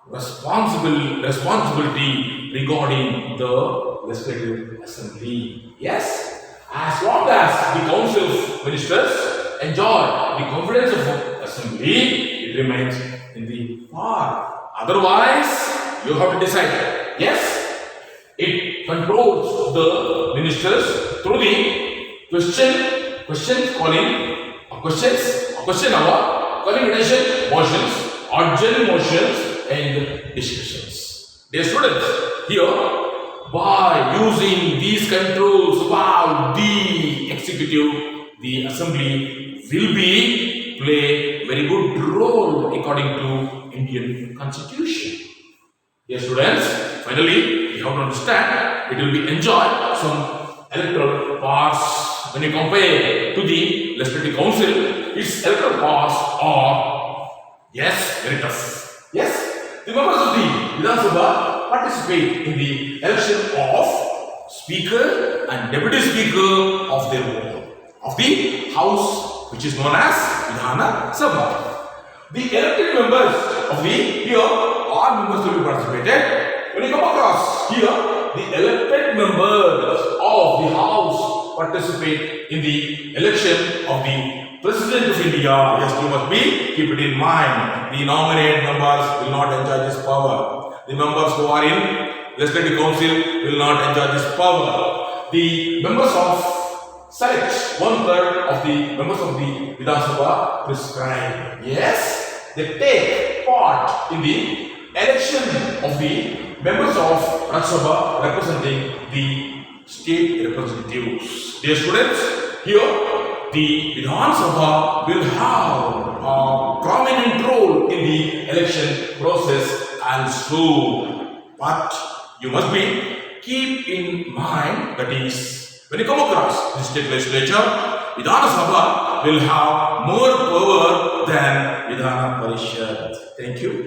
responsibility regarding the legislative assembly. Yes, as long as the council of ministers enjoy the confidence of the assembly, it remains in the power. Otherwise, you have to decide. Yes, it controls the ministers through the question hour, calling attention motions, urgent motions, and discussions. Dear students, here by using these controls about the executive, the assembly will be play very good role according to Indian Constitution. Dear students, finally you have to understand it will be enjoy some electoral powers. When you compare to the legislative council, its electoral powers are very tough. Yes. The members of the Vidhan Sabha participate in the election of Speaker and Deputy Speaker of their ward, of the House, which is known as Vidhana Sabha. The elected members of the here are members to be participated. When you come across here, the elected members of the House participate in the election of the President of India, yes, you must keep it in mind. The nominate members will not enjoy this power. The members who are in legislative council will not enjoy this power. The members of select 1/3 of the members of the Vidhan Sabha prescribe. Yes, they take part in the election of the members of Rajya Sabha representing the state representatives. Dear students, here the Vidhan Sabha will have a prominent role in the election process also. But you must keep in mind, that is, when you come across the state legislature, Vidhan Sabha will have more power than Vidhana Parishad. Thank you.